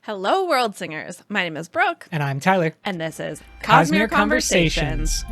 Hello, world singers. My name is Brooke. And I'm Tyler. And this is Cosmere Conversations.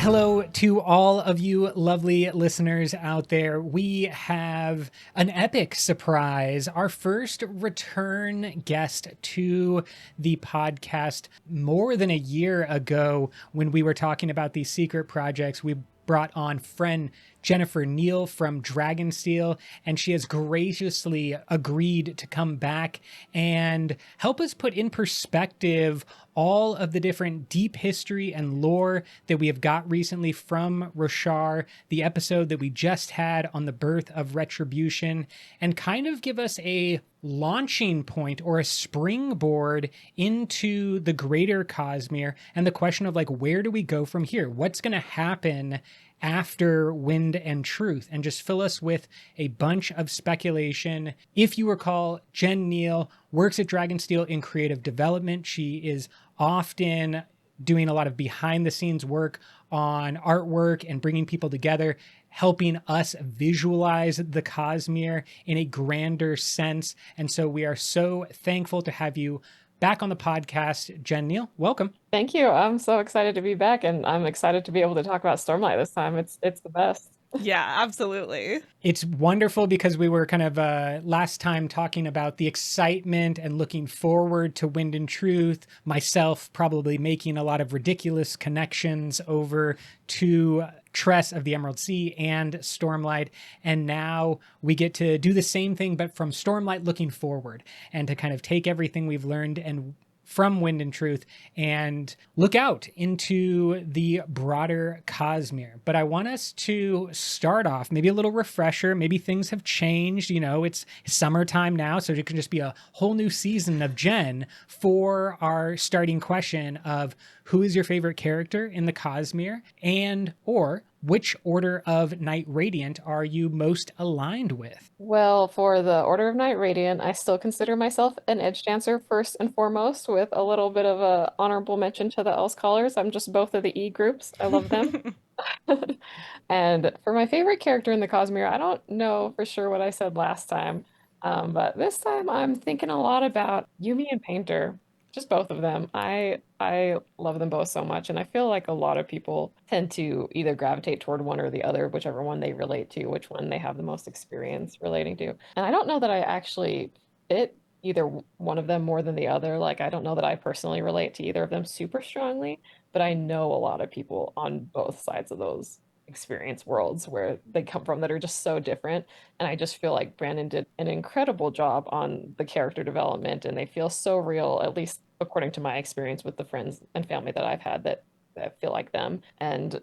Hello to all of you lovely listeners out there. We have an epic surprise. Our first return guest to the podcast more than a year ago when we were talking about these secret projects. We brought on friend Jen Neal from Dragonsteel, and she has graciously agreed to come back and help us put in perspective all of the different deep history and lore that we have got recently from Roshar, the episode that we just had on the birth of Retribution, and kind of give us a launching point or a springboard into the greater Cosmere and the question of, like, where do we go from here? What's going to happen after Wind and Truth, and just fill us with a bunch of speculation. If you recall, Jen Neal works at Dragonsteel in creative development. She is often doing a lot of behind the scenes work on artwork and bringing people together, helping us visualize the Cosmere in a grander sense. And so we are so thankful to have you back on the podcast. Jen Neal, welcome. Thank you. I'm so excited to be back, and I'm excited to be able to talk about Stormlight this time. It's the best. Yeah, absolutely. It's wonderful because we were kind of last time talking about the excitement and looking forward to Wind and Truth, myself probably making a lot of ridiculous connections over to Tress of the Emerald Sea and Stormlight, and now we get to do the same thing but from Stormlight looking forward, and to kind of take everything we've learned and from Wind and Truth and look out into the broader Cosmere. But I want us to start off, maybe a little refresher, maybe things have changed, you know, it's summertime now, so it can just be a whole new season of Jen for our starting question of who is your favorite character in the Cosmere, and or which Order of Knight Radiant are you most aligned with? Well, for the Order of Knight Radiant, I still consider myself an Edge Dancer first and foremost, with a little bit of a honorable mention to the Else Callers. I'm just both of the E groups. I love them. And for my favorite character in the Cosmere, I don't know for sure what I said last time, but this time I'm thinking a lot about Yumi and Painter. Just both of them. I love them both so much, and I feel like a lot of people tend to either gravitate toward one or the other, whichever one they relate to, which one they have the most experience relating to. And I don't know that I actually fit either one of them more than the other. Like, I don't know that I personally relate to either of them super strongly, but I know a lot of people on both sides of those experience worlds where they come from that are just so different. And I just feel like Brandon did an incredible job on the character development, and they feel so real, at least according to my experience with the friends and family that I've had that feel like them. And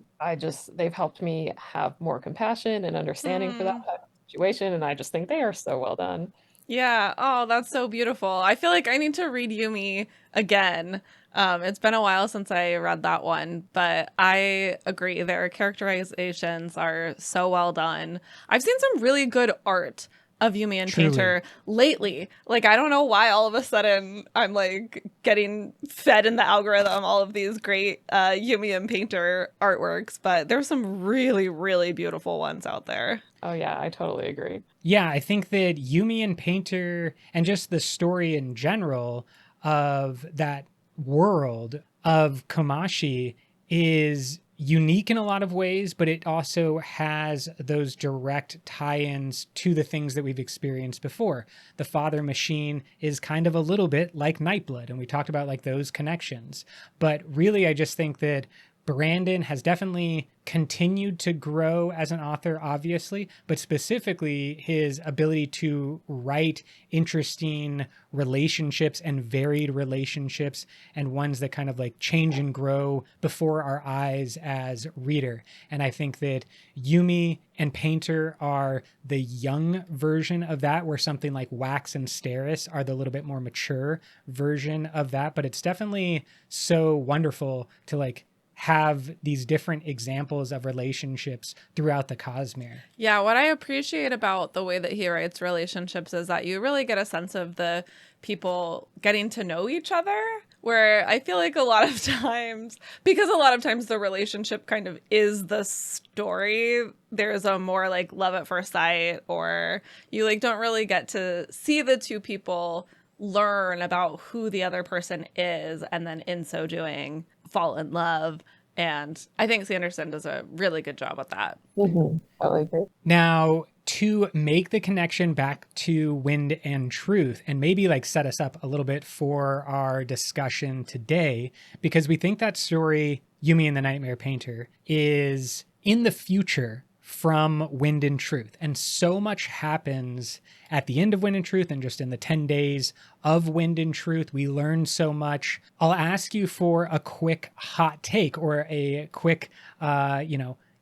they've helped me have more compassion and understanding for that type of situation. And I just think they are so well done. Yeah. Oh, that's so beautiful. I feel like I need to read Yumi again. It's been a while since I read that one, but I agree. Their characterizations are so well done. I've seen some really good art of Yumi and Truly. Painter lately. Like, I don't know why all of a sudden I'm like getting fed in the algorithm all of these great Yumi and Painter artworks, but there's some really, really beautiful ones out there. Oh yeah, I totally agree. Yeah, I think that Yumi and Painter and just the story in general of that world of Komashi is unique in a lot of ways, but it also has those direct tie-ins to the things that we've experienced before. The Father Machine is kind of a little bit like Nightblood, and we talked about like those connections. But really, I just think that Brandon has definitely continued to grow as an author, obviously, but specifically his ability to write interesting relationships and varied relationships, and ones that kind of like change and grow before our eyes as reader. And I think that Yumi and Painter are the young version of that, where something like Wax and Steris are the little bit more mature version of that. But it's definitely so wonderful to like have these different examples of relationships throughout the Cosmere. Yeah, what I appreciate about the way that he writes relationships is that you really get a sense of the people getting to know each other, where I feel like a lot of times, because a lot of times the relationship kind of is the story, there's a more like love at first sight, or you like don't really get to see the two people learn about who the other person is, and then in so doing fall in love. And I think Sanderson does a really good job with that. Totally agree. Now, to make the connection back to Wind and Truth, and maybe like set us up a little bit for our discussion today, because we think that story, Yumi and the Nightmare Painter, is in the future from Wind and Truth. And so much happens at the end of Wind and Truth and just in the 10 days of Wind and Truth. We learn so much. I'll ask you for a quick hot take or a quick,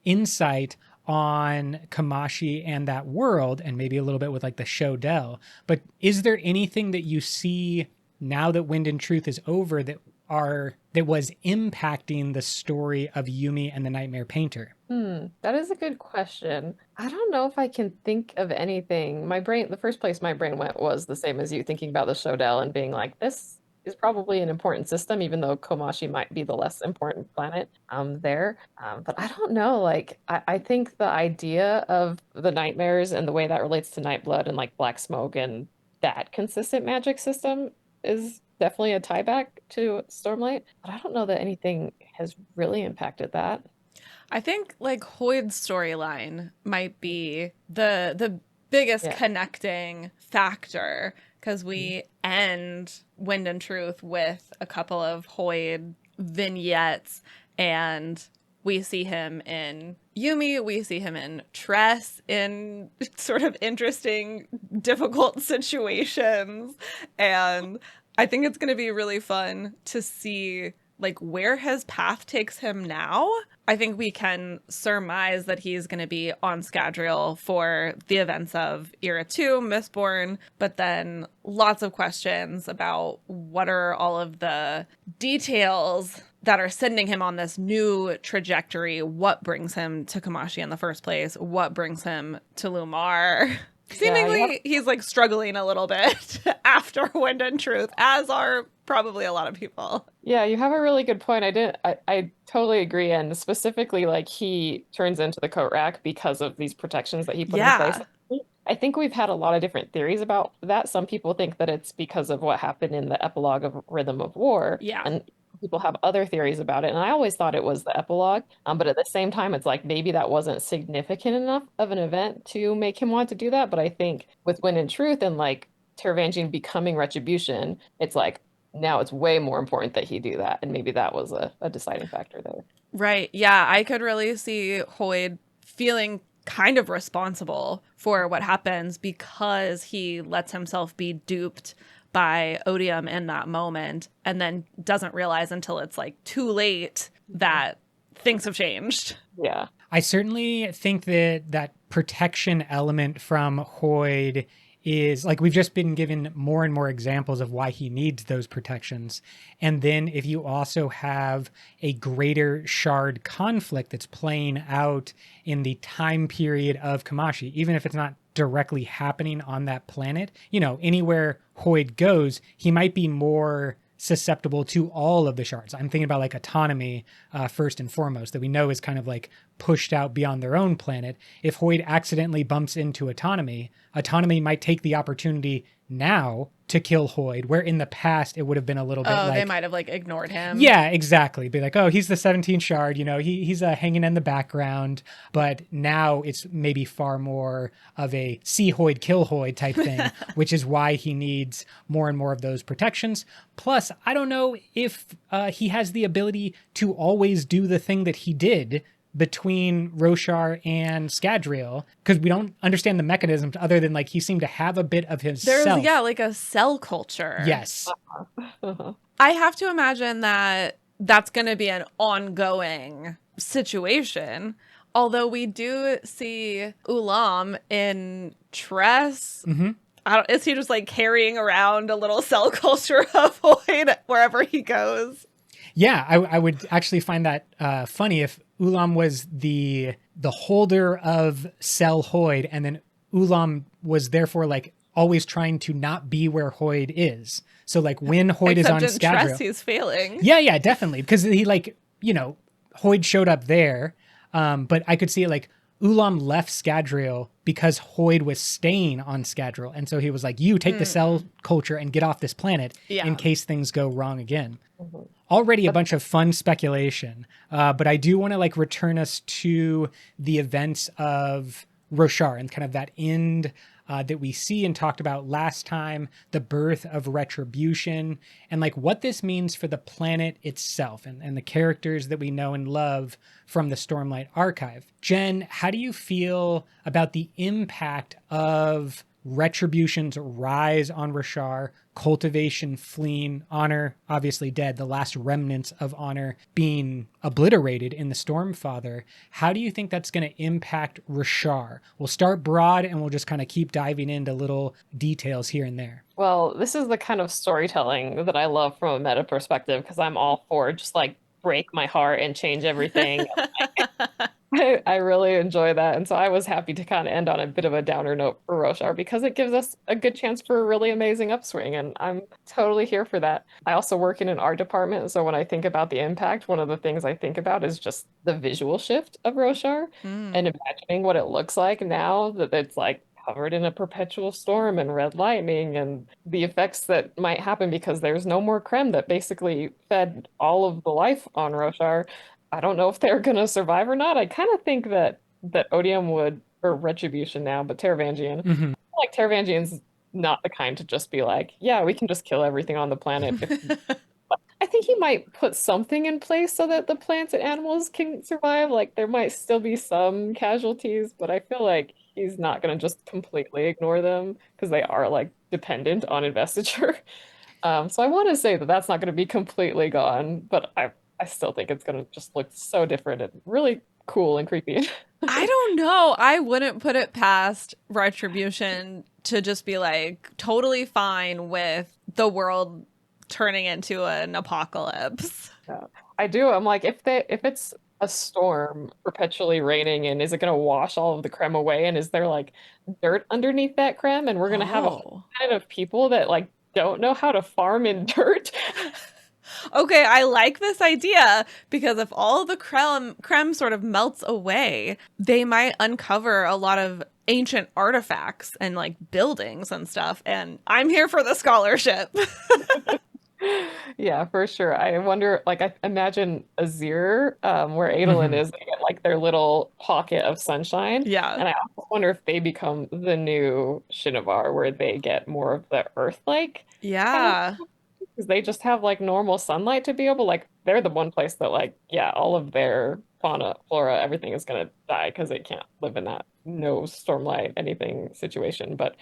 insight on Kamashi and that world, and maybe a little bit with like the Shodell. But is there anything that you see now that Wind and Truth is over that was impacting the story of Yumi and the Nightmare Painter? That is a good question. I don't know if I can think of anything. The first place my brain went was the same as you, thinking about the Shodell and being like, this is probably an important system, even though Komashi might be the less important planet there. But I don't know. Like, I think the idea of the nightmares and the way that relates to Nightblood and like Black Smoke and that consistent magic system is definitely a tie back to Stormlight. But I don't know that anything has really impacted that. I think like Hoyd's storyline might be the biggest connecting factor, because we end Wind and Truth with a couple of Hoyd vignettes, and we see him in Yumi, we see him in Tress in sort of interesting, difficult situations. And I think it's going to be really fun to see like where his path takes him now. I think we can surmise that he's going to be on Scadrial for the events of Era 2, Mistborn, but then lots of questions about what are all of the details that are sending him on this new trajectory. What brings him to Kamashi in the first place? What brings him to Lumar? Seemingly, he's like struggling a little bit after Wind and Truth, as are probably a lot of people. Yeah, you have a really good point. I totally agree. And specifically, like, he turns into the coat rack because of these protections that he put in place. I think we've had a lot of different theories about that. Some people think that it's because of what happened in the epilogue of Rhythm of War. Yeah. And people have other theories about it. And I always thought it was the epilogue. But at the same time, it's like maybe that wasn't significant enough of an event to make him want to do that. But I think with Wind and Truth and like Taravangian becoming Retribution, it's like now it's way more important that he do that. And maybe that was a deciding factor there. Right. Yeah, I could really see Hoyd feeling kind of responsible for what happens because he lets himself be duped by Odium in that moment, and then doesn't realize until it's like too late that things have changed. Yeah. I certainly think that protection element from Hoyd is like, we've just been given more and more examples of why he needs those protections. And then if you also have a greater shard conflict that's playing out in the time period of Kamashi, even if it's not directly happening on that planet, anywhere Hoyd goes, he might be more susceptible to all of the shards. I'm thinking about like autonomy first and foremost, that we know is kind of like pushed out beyond their own planet. If Hoyd accidentally bumps into autonomy might take the opportunity now to kill Hoyd, where in the past it would have been a little bit like... they might have like ignored him. Yeah, exactly. Be like, oh, he's the 17th shard, he's hanging in the background. But now it's maybe far more of a see Hoyd, kill Hoyd type thing, which is why he needs more and more of those protections. Plus, I don't know if he has the ability to always do the thing that he did between Roshar and Scadrial, because we don't understand the mechanisms other than like he seemed to have a bit of himself. There's like a cell culture. Yes. I have to imagine that that's going to be an ongoing situation. Although we do see Ulam in Tress. Mm-hmm. Is he just like carrying around a little cell culture of Hoyd wherever he goes? Yeah, I would actually find that funny if Ulam was the holder of Sel Hoyd, and then Ulam was therefore like always trying to not be where Hoyd is. So like when Hoyd is on Except in Tress, Scadrial, he's failing. yeah, definitely, because he like Hoyd showed up there, but I could see it like Ulam left Scadrial because Hoyd was staying on Scadrial, and so he was like, "You take the cell culture and get off this planet in case things go wrong again." Mhm. Already a bunch of fun speculation, but I do want to like return us to the events of Roshar and kind of that end that we see and talked about last time, the birth of Retribution, and like what this means for the planet itself and the characters that we know and love from the Stormlight Archive. Jen, how do you feel about the impact of Retribution's rise on Roshar, cultivation fleeing, honor obviously dead, the last remnants of honor being obliterated in the Stormfather? How do you think that's going to impact Roshar? We'll start broad and we'll just kind of keep diving into little details here and there. Well, this is the kind of storytelling that I love from a meta perspective because I'm all for just like break my heart and change everything. I really enjoy that. And so I was happy to kind of end on a bit of a downer note for Roshar because it gives us a good chance for a really amazing upswing. And I'm totally here for that. I also work in an art department. So when I think about the impact, one of the things I think about is just the visual shift of Roshar and imagining what it looks like now that it's like covered in a perpetual storm and red lightning and the effects that might happen because there's no more Krem that basically fed all of the life on Roshar. I don't know if they're gonna survive or not. I kind of think that Odium would, or Retribution now, but Taravangian. I Mm-hmm. feel like Taravangian's not the kind to just be like, yeah, we can just kill everything on the planet. I think he might put something in place so that the plants and animals can survive. Like there might still be some casualties, but I feel like he's not gonna just completely ignore them because they are like dependent on investiture. So I want to say that that's not going to be completely gone, but I still think it's going to just look so different and really cool and creepy. I don't know. I wouldn't put it past Retribution to just be like totally fine with the world turning into an apocalypse. Yeah. I do. I'm like, if it's a storm perpetually raining, and is it going to wash all of the creme away? And is there like dirt underneath that creme? And we're going to have a whole Oh. planet of people that like don't know how to farm in dirt. Okay, I like this idea because if all the creme sort of melts away, they might uncover a lot of ancient artifacts and like buildings and stuff. And I'm here for the scholarship. Yeah, for sure. I wonder, like, I imagine Azir, where Adolin Mm-hmm. is, they get like their little pocket of sunshine. Yeah. And I also wonder if they become the new Shinovar, where they get more of the Earth-like kind of, Yeah. because they just have like normal sunlight to be able, like, they're the one place that, like, yeah, all of their fauna, flora, everything is gonna die because they can't live in that no stormlight anything situation. But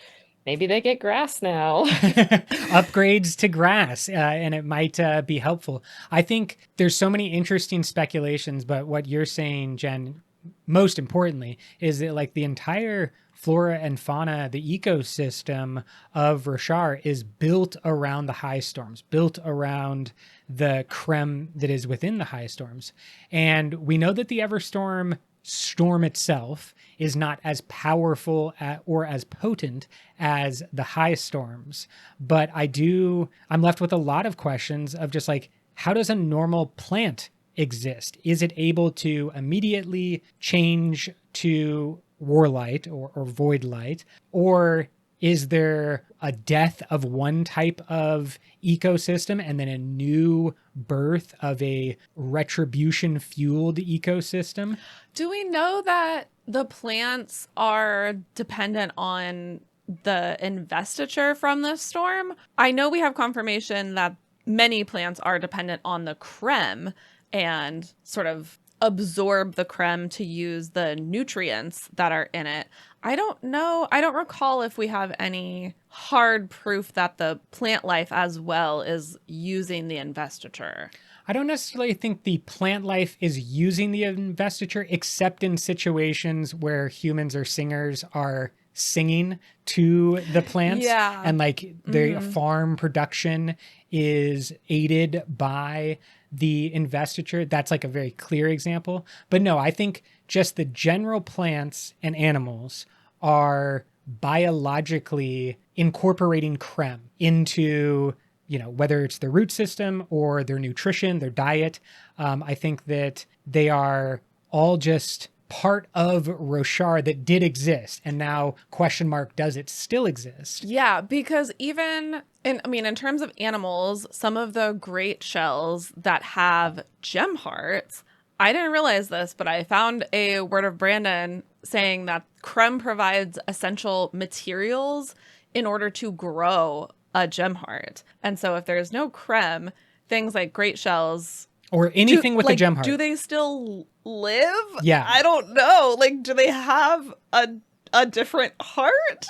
maybe they get grass now. Upgrades to grass, and it might be helpful. I think there's so many interesting speculations, but what you're saying, Jen, most importantly, is that like the entire flora and fauna, the ecosystem of Roshar is built around the high storms, built around the creme that is within the high storms. And we know that the Everstorm storm itself is not as powerful or as potent as the high storms. But I'm left with a lot of questions of just like, how does a normal plant exist? Is it able to immediately change to warlight or void light? Or is there a death of one type of ecosystem and then a new birth of a retribution fueled ecosystem? Do we know that the plants are dependent on the investiture from the storm? I know we have confirmation that many plants are dependent on the creme and sort of absorb the creme to use the nutrients that are in it. I don't know. I don't recall if we have any hard proof that the plant life as well is using the investiture. I don't necessarily think the plant life is using the investiture, except in situations where humans or singers are singing to the plants. Yeah. And like the farm production is aided by the investiture. That's like a very clear example. But no, I think just the general plants and animals are biologically incorporating creme into, whether it's their root system or their nutrition, their diet. I think that they are all just part of Roshar that did exist. And now question mark, does it still exist? Yeah, because even in terms of animals, some of the great shells that have gem hearts, I didn't realize this, but I found a word of Brandon saying that creme provides essential materials in order to grow a gem heart. And so if there's no creme, things like great shells or anything with a gem heart, do they still live? Yeah. I don't know. Like, do they have a different heart?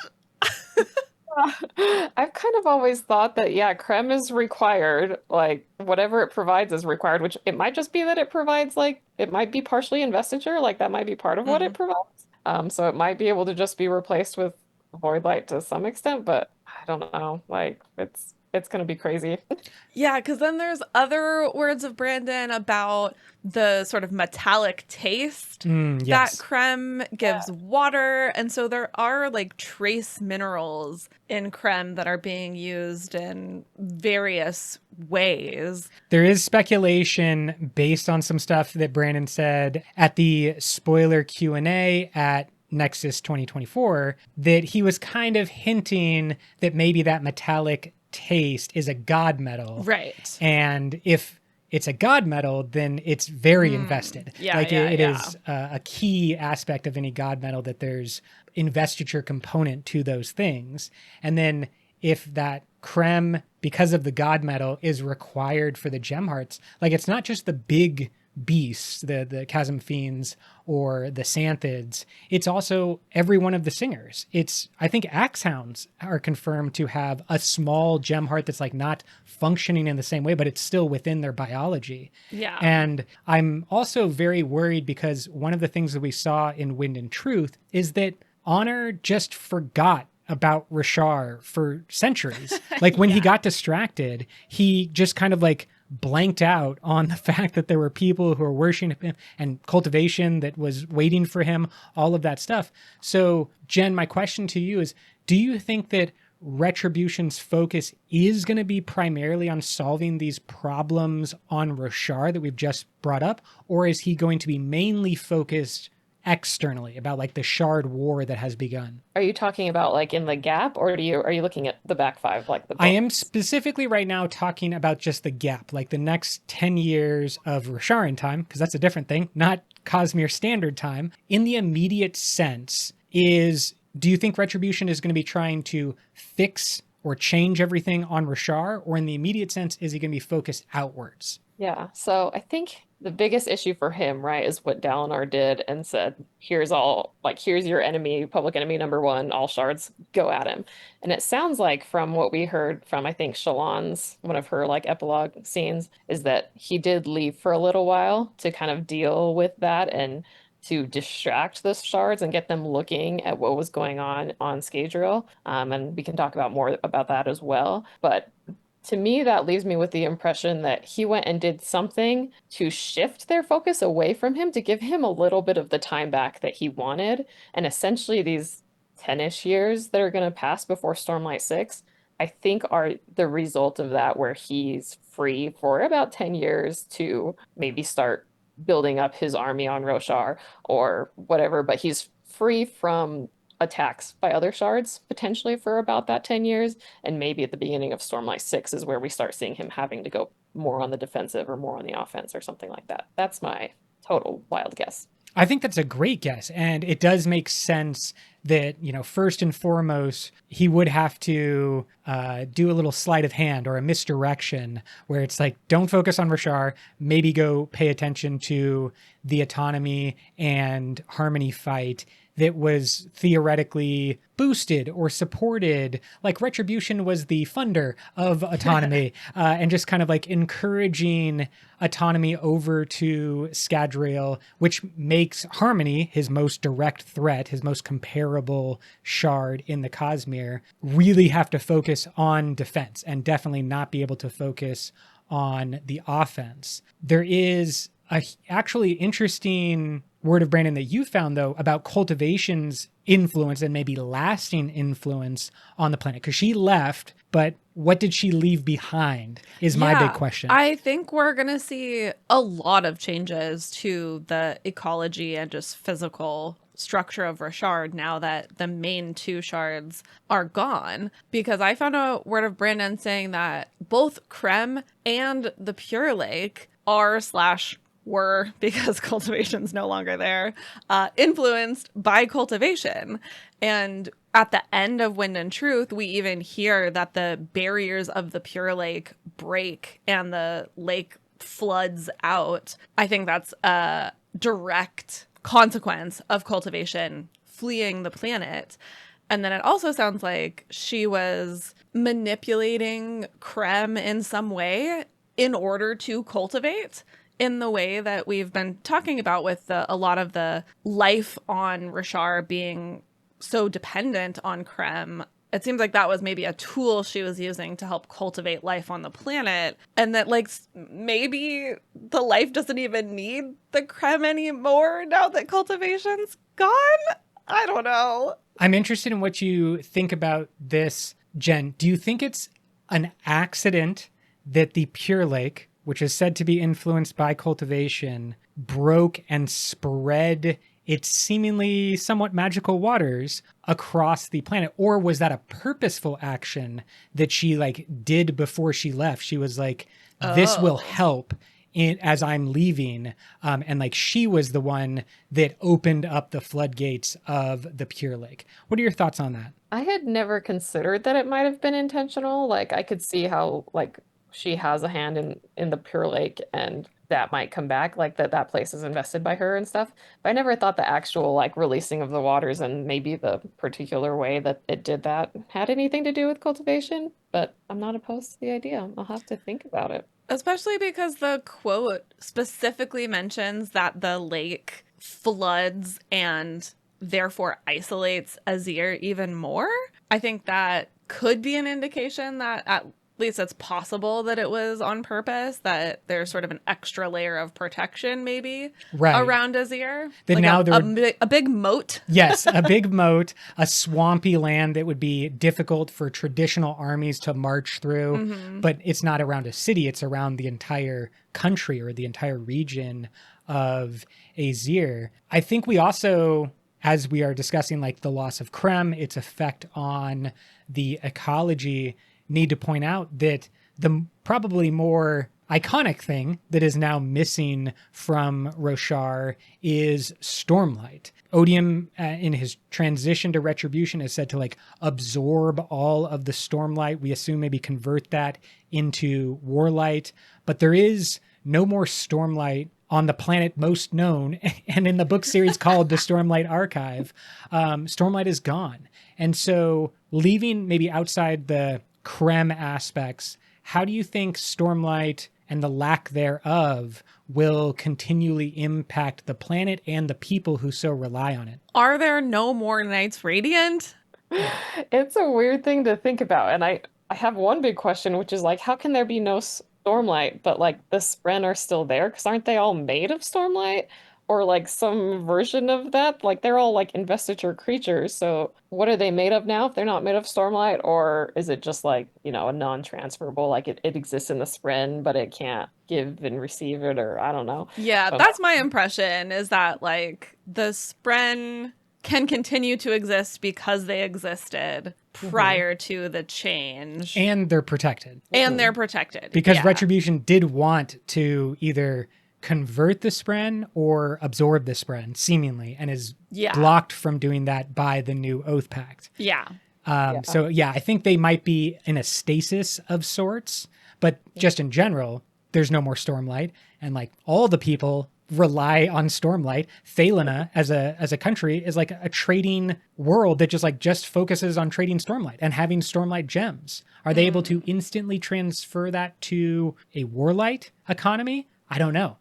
I've kind of always thought that, yeah, creme is required. Like, whatever it provides is required, which it might just be that it provides, like, it might be partially investiture. Like, that might be part of what it provides. So it might be able to just be replaced with void light to some extent, but I don't know. Like, it's going to be crazy. Yeah, because then there's other words of Brandon about the sort of metallic taste that creme gives water. And so there are like trace minerals in creme that are being used in various ways. There is speculation based on some stuff that Brandon said at the spoiler Q&A at Nexus 2024 that he was kind of hinting that maybe that metallic taste is a god metal. Right. And if it's a god metal, then it's very invested. Yeah, like yeah, it yeah. is a key aspect of any god metal that there's investiture component to those things. And then if that creme, because of the god metal, is required for the gem hearts, like it's not just the big beasts, the chasm fiends or the xanthids, it's also every one of the singers. I think axe hounds are confirmed to have a small gem heart that's like not functioning in the same way, but it's still within their biology. Yeah. And I'm also very worried because one of the things that we saw in Wind and Truth is that Honor just forgot about Roshar for centuries. Like when he got distracted, he just kind of like blanked out on the fact that there were people who were worshiping him and cultivation that was waiting for him, all of that stuff. So, Jen, my question to you is, do you think that Retribution's focus is going to be primarily on solving these problems on Roshar that we've just brought up, or is he going to be mainly focused externally about like the shard war that has begun? Are you talking about like in the gap, or are you looking at the back five, like the books? I am specifically right now talking about just the gap, like the next 10 years of Rosharan time, because that's a different thing, not Cosmere Standard Time. In the immediate sense, do you think Retribution is going to be trying to fix or change everything on Roshar, or in the immediate sense, is he going to be focused outwards? Yeah, so I think the biggest issue for him, right, is what Dalinar did and said, here's your enemy, public enemy number one, all shards, go at him. And it sounds like from what we heard from, I think, Shallan's, one of her like epilogue scenes, is that he did leave for a little while to kind of deal with that and to distract the shards and get them looking at what was going on Scadrial. And we can talk about more about that as well. But to me, that leaves me with the impression that he went and did something to shift their focus away from him, to give him a little bit of the time back that he wanted. And essentially these 10-ish years that are going to pass before Stormlight 6, I think are the result of that, where he's free for about 10 years to maybe start building up his army on Roshar or whatever, but he's free from attacks by other shards potentially for about that 10 years, and maybe at the beginning of Stormlight 6 is where we start seeing him having to go more on the defensive or more on the offense or something like that. That's my total wild guess. I think that's a great guess, and it does make sense that, first and foremost, he would have to do a little sleight of hand or a misdirection where it's like, don't focus on Roshar, maybe go pay attention to the autonomy and harmony fight that was theoretically boosted or supported. Like Retribution was the funder of autonomy and just kind of like encouraging autonomy over to Scadrial, which makes Harmony his most direct threat, his most comparable shard in the Cosmere, really have to focus on defense and definitely not be able to focus on the offense. There is a actually interesting word of Brandon that you found, though, about cultivation's influence and maybe lasting influence on the planet. Because she left, but what did she leave behind is my big question. I think we're going to see a lot of changes to the ecology and just physical structure of Roshar now that the main two shards are gone, because I found a word of Brandon saying that both Krem and the Pure Lake are / were, because cultivation's no longer there, influenced by cultivation. And at the end of Wind and Truth, we even hear that the barriers of the Pure Lake break and the lake floods out. I think that's a direct consequence of cultivation fleeing the planet. And then it also sounds like she was manipulating Krem in some way in order to cultivate, in the way that we've been talking about with a lot of the life on Roshar being so dependent on Krem. It seems like that was maybe a tool she was using to help cultivate life on the planet. And that, like, maybe the life doesn't even need the Krem anymore now that cultivation's gone? I don't know. I'm interested in what you think about this, Jen. Do you think it's an accident that the Pure Lake, which is said to be influenced by cultivation, broke and spread its seemingly somewhat magical waters across the planet? Or was that a purposeful action that she did before she left? She was like, this will help as I'm leaving. And she was the one that opened up the floodgates of the Pure Lake. What are your thoughts on that? I had never considered that it might have been intentional. I could see how she has a hand in the Pure Lake, and that might come back, that place is invested by her and stuff. But I never thought the actual releasing of the waters and maybe the particular way that it did that had anything to do with cultivation. But I'm not opposed to the idea. I'll have to think about it. Especially because the quote specifically mentions that the lake floods and therefore isolates Azir even more. I think that could be an indication that at least it's possible that it was on purpose, that there's sort of an extra layer of protection maybe around Azir. That now a big moat. Yes, a big moat, a swampy land that would be difficult for traditional armies to march through. Mm-hmm. But it's not around a city, it's around the entire country or the entire region of Azir. I think we also, as we are discussing the loss of Krem, its effect on the ecology, need to point out that the probably more iconic thing that is now missing from Roshar is Stormlight. Odium, in his transition to Retribution, is said to absorb all of the Stormlight. We assume maybe convert that into Warlight, but there is no more Stormlight on the planet most known, and in the book series called the Stormlight Archive. Stormlight is gone. And so leaving maybe outside the Krem aspects, how do you think Stormlight and the lack thereof will continually impact the planet and the people who so rely on it? Are there no more Knights Radiant? It's a weird thing to think about. And I have one big question, which is how can there be no Stormlight, but the Spren are still there? Because aren't they all made of Stormlight? Or some version of that? They're all investiture creatures. So what are they made of now if they're not made of Stormlight? Or is it just a non-transferable, it exists in the Spren, but it can't give and receive it, or I don't know. Yeah, that's my impression, is that the Spren can continue to exist because they existed prior to the change. And they're protected. Because Retribution did want to either convert the Spren or absorb the Spren, seemingly, and is blocked from doing that by the new Oath Pact. So I think they might be in a stasis of sorts, but just in general, there's no more Stormlight, and all the people rely on Stormlight. Thalena as a country is like a trading world that just focuses on trading Stormlight and having Stormlight gems. Are they able to instantly transfer that to a Warlight economy? I don't know.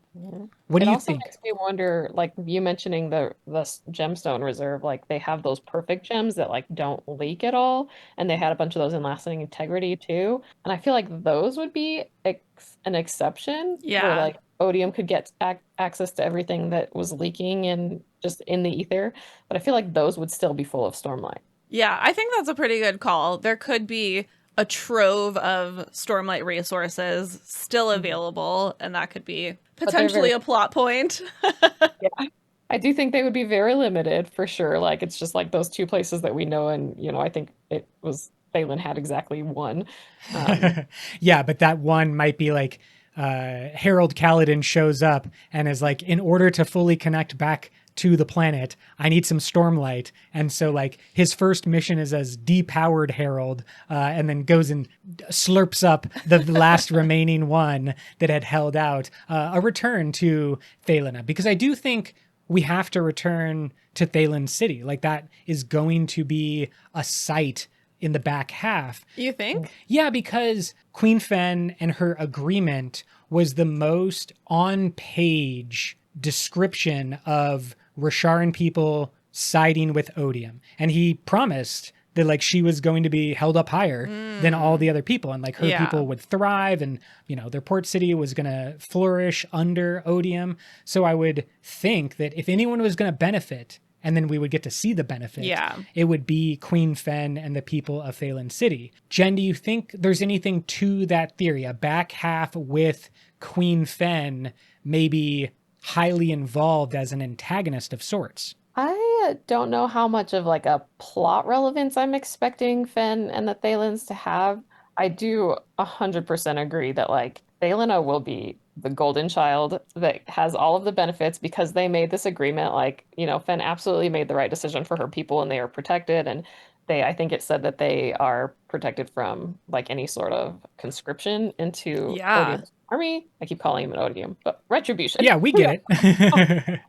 What do It you also think? makes me wonder, like you mentioning the gemstone reserve, like they have those perfect gems that like don't leak at all, and they had a bunch of those in lasting integrity too. And I feel like those would be an exception where Yeah. like Odium could get access to everything that was leaking and just in the ether, but I feel like those would still be full of Stormlight. Yeah, I think that's a pretty good call. There could be a trove of Stormlight resources still Mhm. available, and that could be But they're very, potentially a plot point. yeah. I do think they would be very limited for sure. Like it's just like those two places that we know, and I think it was Phelan had exactly one. Um, Yeah, but that one might be like Harold Kaladin shows up and is like, in order to fully connect back to the planet, I need some Stormlight. And so like his first mission is as depowered Harold, and then goes and slurps up the last remaining one that had held out, a return to Thalena. Because I do think we have to return to Thalen City. Like that is going to be a site in the back half. You think? Yeah, because Queen Fen and her agreement was the most on page description of Rosharan people siding with Odium. And he promised that like she was going to be held up higher than all the other people, and like her Yeah. people would thrive, and their port city was going to flourish under Odium. So I would think that if anyone was going to benefit, and then we would get to see the benefit, Yeah. it would be Queen Fen and the people of Thalen City. Jen, do you think there's anything to that theory? A back half with Queen Fen maybe highly involved as an antagonist of sorts? I don't know how much of like a plot relevance I'm expecting Fen and the Thalens to have. I do 100% agree that like Thalena will be the golden child that has all of the benefits because they made this agreement. Like, Fen absolutely made the right decision for her people and they are protected. And I think it said that they are protected from like any sort of conscription into Yeah. Odium's army. I keep calling him an Odium, but Retribution. Yeah, we get it.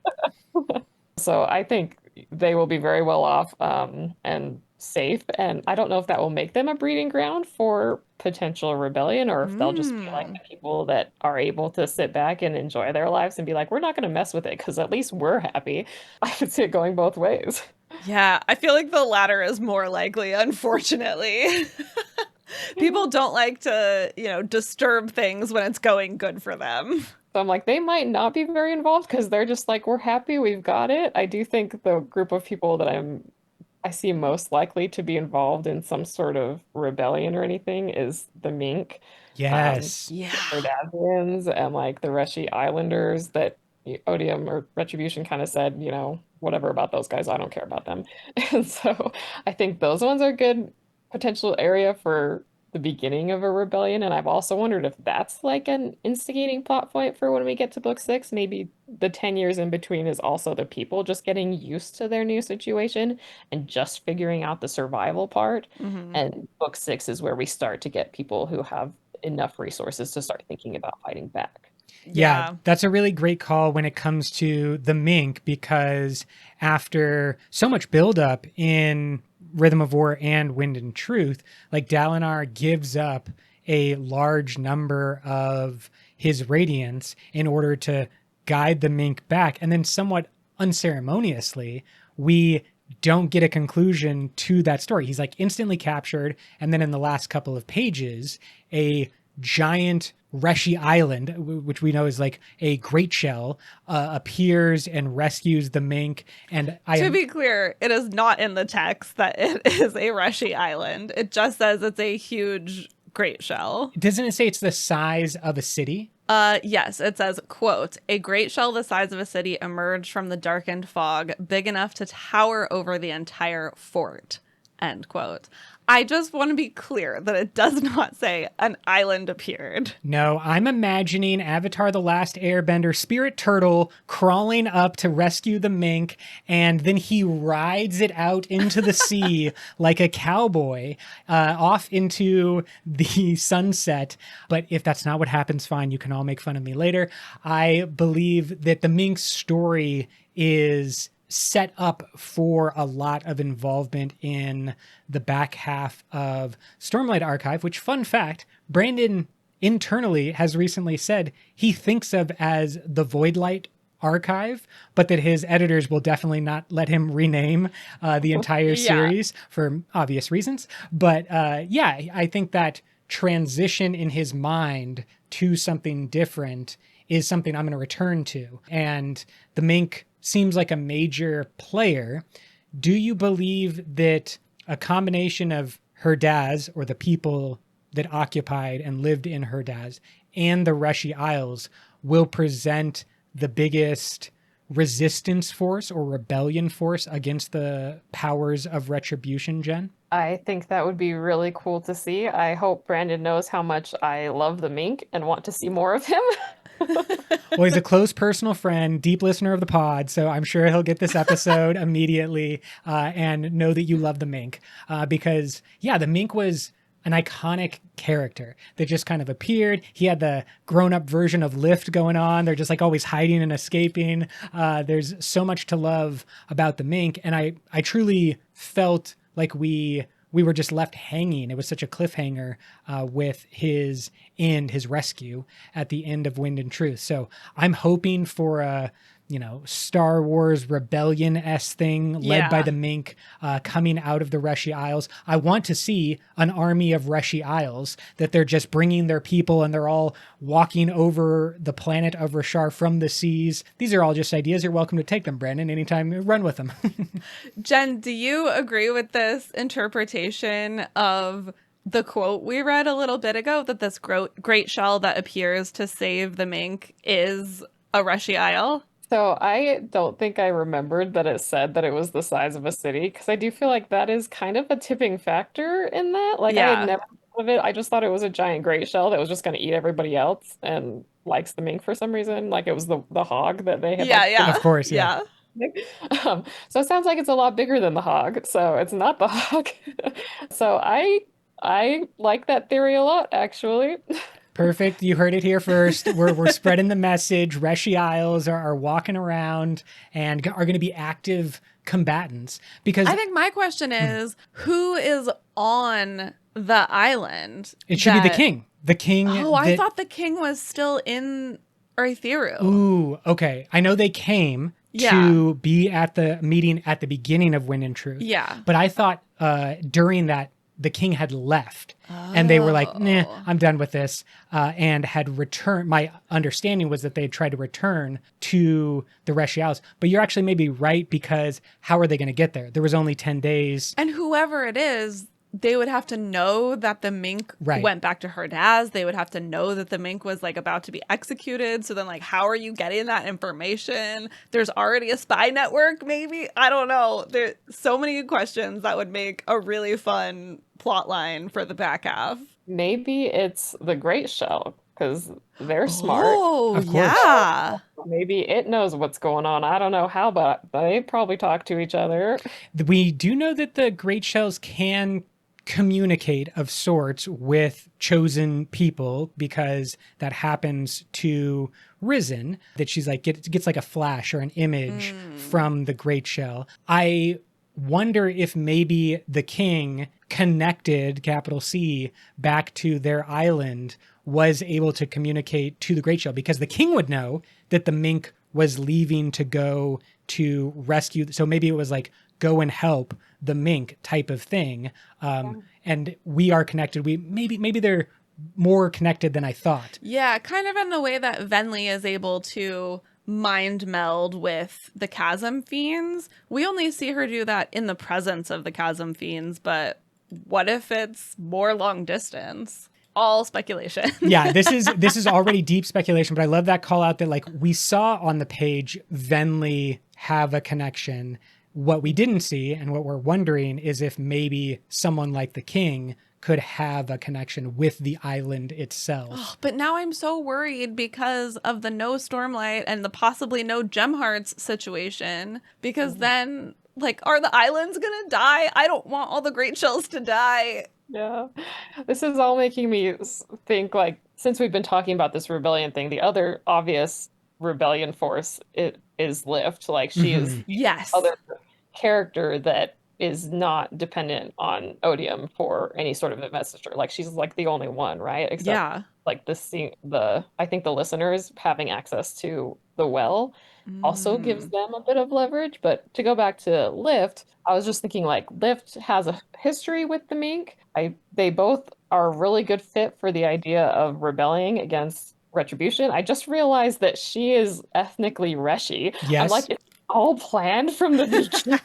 So I think they will be very well off and safe. And I don't know if that will make them a breeding ground for potential rebellion or if they'll just be like Mm. the people that are able to sit back and enjoy their lives and be like, we're not going to mess with it because at least we're happy. I could see it going both ways. Yeah, I feel like the latter is more likely, unfortunately. People don't like to, disturb things when it's going good for them. So I'm like, they might not be very involved because they're just like, we're happy, we've got it. I do think the group of people that I see most likely to be involved in some sort of rebellion or anything is the Mink, Yes. Yeah. the Cardassians, and like the Reshi Islanders that Odium or Retribution kind of said, whatever about those guys, I don't care about them. And so I think those ones are good potential area for the beginning of a rebellion. And I've also wondered if that's like an instigating plot point for when we get to book six. Maybe the 10 years in between is also the people just getting used to their new situation and just figuring out the survival part. Hmm. And book six is where we start to get people who have enough resources to start thinking about fighting back. Yeah, Yeah. that's a really great call when it comes to the Mink, because after so much buildup in Rhythm of War and Wind and Truth, like Dalinar gives up a large number of his radiance in order to guide the Mink back. And then somewhat unceremoniously, we don't get a conclusion to that story. He's like instantly captured. And then in the last couple of pages, a giant Reshi Island, which we know is like a great shell, appears and rescues the Mink. And To be clear, it is not in the text that it is a Reshi island. It just says it's a huge great shell. doesn't it say it's the size of a city? Yes, it says, quote, a great shell the size of a city emerged from the darkened fog, big enough to tower over the entire fort, end quote. I just want to be clear that it does not say an island appeared. No, I'm imagining Avatar The Last Airbender Spirit Turtle crawling up to rescue the mink, and then he rides it out into the sea like a cowboy off into the sunset. But if that's not what happens, fine, you can all make fun of me later. I believe that the mink's story is set up for a lot of involvement in the back half of Stormlight Archive, which, fun fact, Brandon internally has recently said he thinks of as the Voidlight Archive, but that his editors will definitely not let him rename the entire series for obvious reasons. But yeah, I think that transition in his mind to something different is something I'm going to return to. And the mink seems like a major player. Do you believe that a combination of Herdaz, or the people that occupied and lived in Herdaz, and the Reshi Isles will present the biggest resistance force or rebellion force against the powers of Retribution, Jen? I think that would be really cool to see. I hope Brandon knows how much I love the mink and want to see more of him. Well, he's a close personal friend, deep listener of the pod, so I'm sure he'll get this episode immediately and know that you love the mink. Because, yeah, the mink was an iconic character that just kind of appeared. He had the grown-up version of Lift going on. They're just like always hiding and escaping. There's so much to love about the mink, and I truly felt like we were just left hanging. It was such a cliffhanger with his end, his rescue at the end of Wind and Truth. So I'm hoping for a, Star Wars Rebellion-esque thing led by the mink coming out of the Reshi Isles. I want to see an army of Reshi Isles, that they're just bringing their people and they're all walking over the planet of Roshar from the seas. These are all just ideas. You're welcome to take them, Brandon, anytime. Run with them. Jen, do you agree with this interpretation of the quote we read a little bit ago, that this great shell that appears to save the mink is a Reshi Isle? So I don't think I remembered that it said that it was the size of a city, because I do feel like that is kind of a tipping factor in that. Like, I had never thought of it. I just thought it was a giant great shell that was just going to eat everybody else and likes the mink for some reason. Like it was the hog that they had. Of course, yeah. So it sounds like it's a lot bigger than the hog. So it's not the hog. So I like that theory a lot, actually. Perfect. You heard it here first. We're spreading the message. Reshi Isles are walking around and are going to be active combatants. Because I think my question is, who is on the island? It should be the king. The king. Oh, I thought the king was still in Eartheru. Ooh, okay. I know they came to be at the meeting at the beginning of Wind and Truth. Yeah. But I thought during that, the king had left and they were like, nah, I'm done with this, and had returned. My understanding was that they had tried to return to the Reshi Isles. But you're actually maybe right, because how are they going to get there? There was only 10 days. And whoever it is, they would have to know that the mink went back to Herdaz. They would have to know that the mink was like about to be executed. So then, like, how are you getting that information? There's already a spy network, maybe? I don't know. There's so many questions that would make a really fun plot line for the back half. Maybe it's the Great Shell, because they're smart. Oh, yeah. Maybe it knows what's going on. I don't know how, but they probably talk to each other. We do know that the Great Shells can communicate of sorts with chosen people, because that happens to Risen, that she's like gets like a flash or an image from the Great Shell. I wonder if maybe the king connected, capital C, back to their island, was able to communicate to the Great Shell, because the king would know that the mink was leaving to go to rescue. So maybe it was like, go and help the mink type of thing. And we are connected. Maybe they're more connected than I thought. Yeah, kind of in the way that Venli is able to mind meld with the chasm fiends. We only see her do that in the presence of the chasm fiends, but what if it's more long distance? All speculation. Yeah, this is already deep speculation, but I love that call out that, like, we saw on the page Venli have a connection what we didn't see and what we're wondering is if maybe someone like the king could have a connection with the island itself. Oh, but now I'm so worried because of the no Stormlight and the possibly no Gemhearts situation. Because then, like, are the islands gonna die? I don't want all the great shells to die. Yeah. This is all making me think, like, since we've been talking about this rebellion thing, the other obvious rebellion force is Lift. Like, she is Yes. the other character that is not dependent on Odium for any sort of investiture. Like, she's like the only one, right? Except Yeah. like I think the listeners having access to the well also gives them a bit of leverage. But to go back to Lift, I was just thinking, like, Lift has a history with the Mink. They both are a really good fit for the idea of rebelling against Retribution. I just realized that she is ethnically Reshi. Yes. I'm like, it's all planned from the beginning.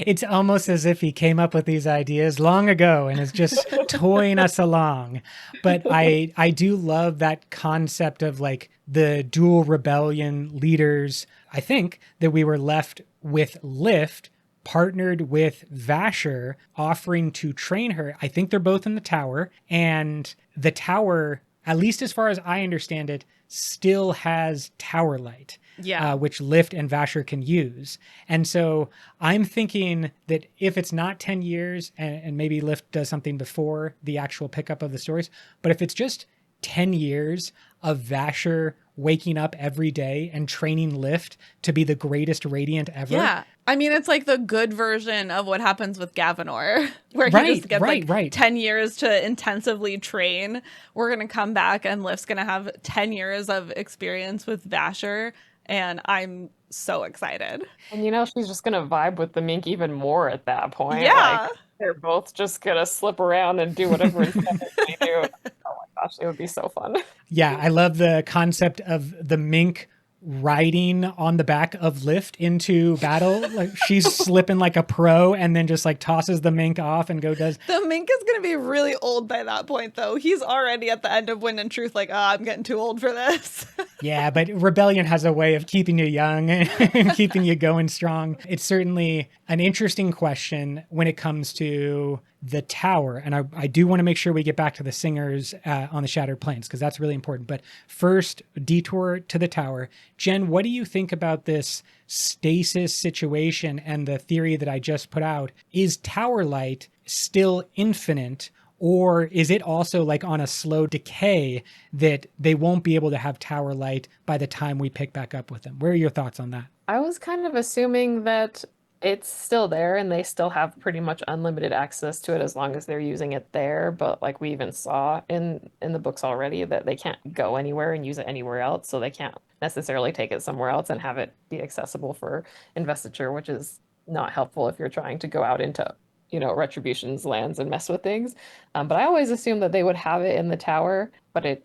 It's almost as if he came up with these ideas long ago and is just toying us along. But I do love that concept of like the dual rebellion leaders. I think that we were left with Lift partnered with Vasher offering to train her. I think they're both in the tower, and the tower, at least as far as I understand it, still has tower light. Yeah. Which Lift and Vasher can use. And so I'm thinking that if it's not 10 years and maybe Lift does something before the actual pickup of the stories, but if it's just 10 years of Vasher waking up every day and training Lift to be the greatest Radiant ever. Yeah. I mean, it's like the good version of what happens with Gavinor, where he just gets 10 years to intensively train. We're going to come back and Lift's going to have 10 years of experience with Vasher. And I'm so excited. And she's just gonna vibe with the Mink even more at that point. Yeah. Like, they're both just gonna slip around and do whatever they do. Oh my gosh, it would be so fun. Yeah, I love the concept of the Mink riding on the back of Lift into battle. Like she's slipping like a pro and then just like tosses the Mink off and does. The Mink is going to be really old by that point, though. He's already at the end of Wind and Truth, like, I'm getting too old for this. Yeah, but Rebellion has a way of keeping you young and keeping you going strong. It's certainly an interesting question when it comes to the tower. And I do want to make sure we get back to the singers on the Shattered Plains, because that's really important. But first, detour to the tower. Jen, what do you think about this stasis situation and the theory that I just put out? Is tower light still infinite? Or is it also like on a slow decay that they won't be able to have tower light by the time we pick back up with them? Where are your thoughts on that? I was kind of assuming that it's still there and they still have pretty much unlimited access to it as long as they're using it there. But like we even saw in the books already that they can't go anywhere and use it anywhere else. So they can't necessarily take it somewhere else and have it be accessible for investiture, which is not helpful if you're trying to go out into Retribution's lands and mess with things. But I always assumed that they would have it in the tower, but it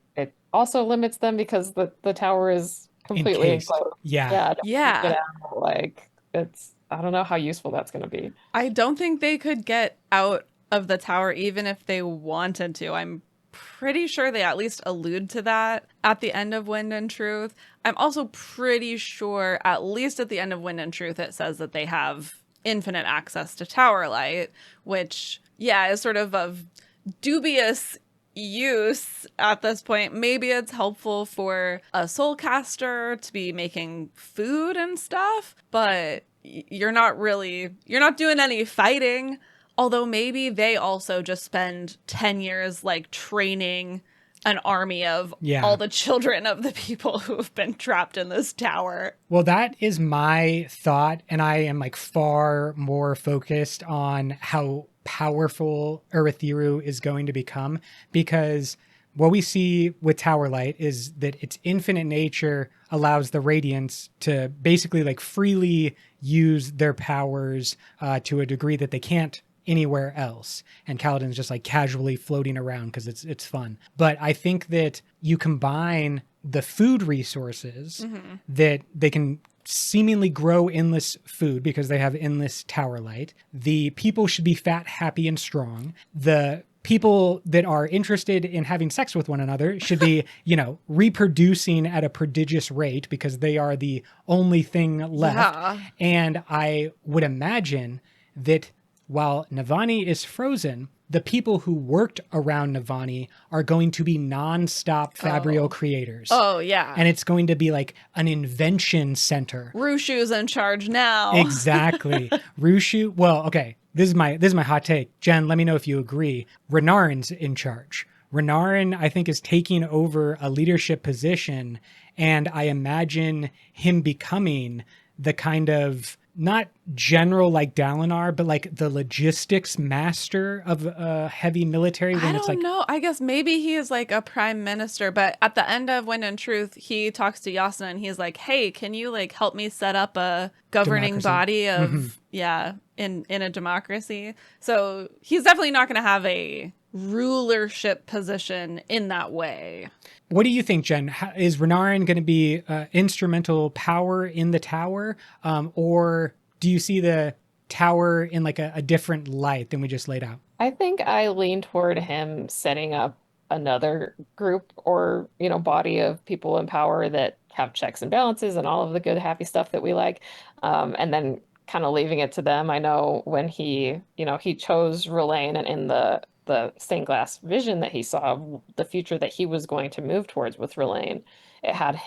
also limits them because the tower is completely enclosed. Yeah. Yeah. Like, I don't know how useful that's going to be. I don't think they could get out of the tower even if they wanted to. I'm pretty sure they at least allude to that at the end of Wind and Truth. I'm also pretty sure at least at the end of Wind and Truth it says that they have infinite access to tower light, which is sort of dubious use at this point. Maybe it's helpful for a soulcaster to be making food and stuff, but you're not doing any fighting. Although maybe they also just spend 10 years like training an army of all the children of the people who have been trapped in this tower. Well, that is my thought, and I am like far more focused on how powerful Urithiru is going to become, because what we see with Tower Light is that its infinite nature allows the Radiants to basically like freely use their powers to a degree that they can't anywhere else, and Kaladin's just like casually floating around because it's fun. But I think that you combine the food resources that they can seemingly grow endless food because they have endless tower light. The people should be fat, happy, and strong. The people that are interested in having sex with one another should be, reproducing at a prodigious rate because they are the only thing left. Yeah. And I would imagine that while Navani is frozen, the people who worked around Navani are going to be nonstop Fabrio creators. Oh, yeah. And it's going to be like an invention center. Rushu's in charge now. Exactly. Rushu. Well, okay. This is my hot take. Jen, let me know if you agree. Renarin's in charge. Renarin, I think, is taking over a leadership position, and I imagine him becoming the kind of not general like Dalinar, but like the logistics master of heavy military. I don't know. I guess maybe he is like a prime minister, but at the end of Wind and Truth, he talks to Yasna and he's like, "Hey, can you like help me set up a governing body of in a democracy?" So he's definitely not going to have a rulership position in that way. What do you think, Jen? Is Renarin going to be instrumental power in the tower, or do you see the tower in like a different light than we just laid out? I think I lean toward him setting up another group or, body of people in power that have checks and balances and all of the good, happy stuff that we like. And then kind of leaving it to them. I know when he chose Relaine and in the stained glass vision that he saw, the future that he was going to move towards with Relaine, it had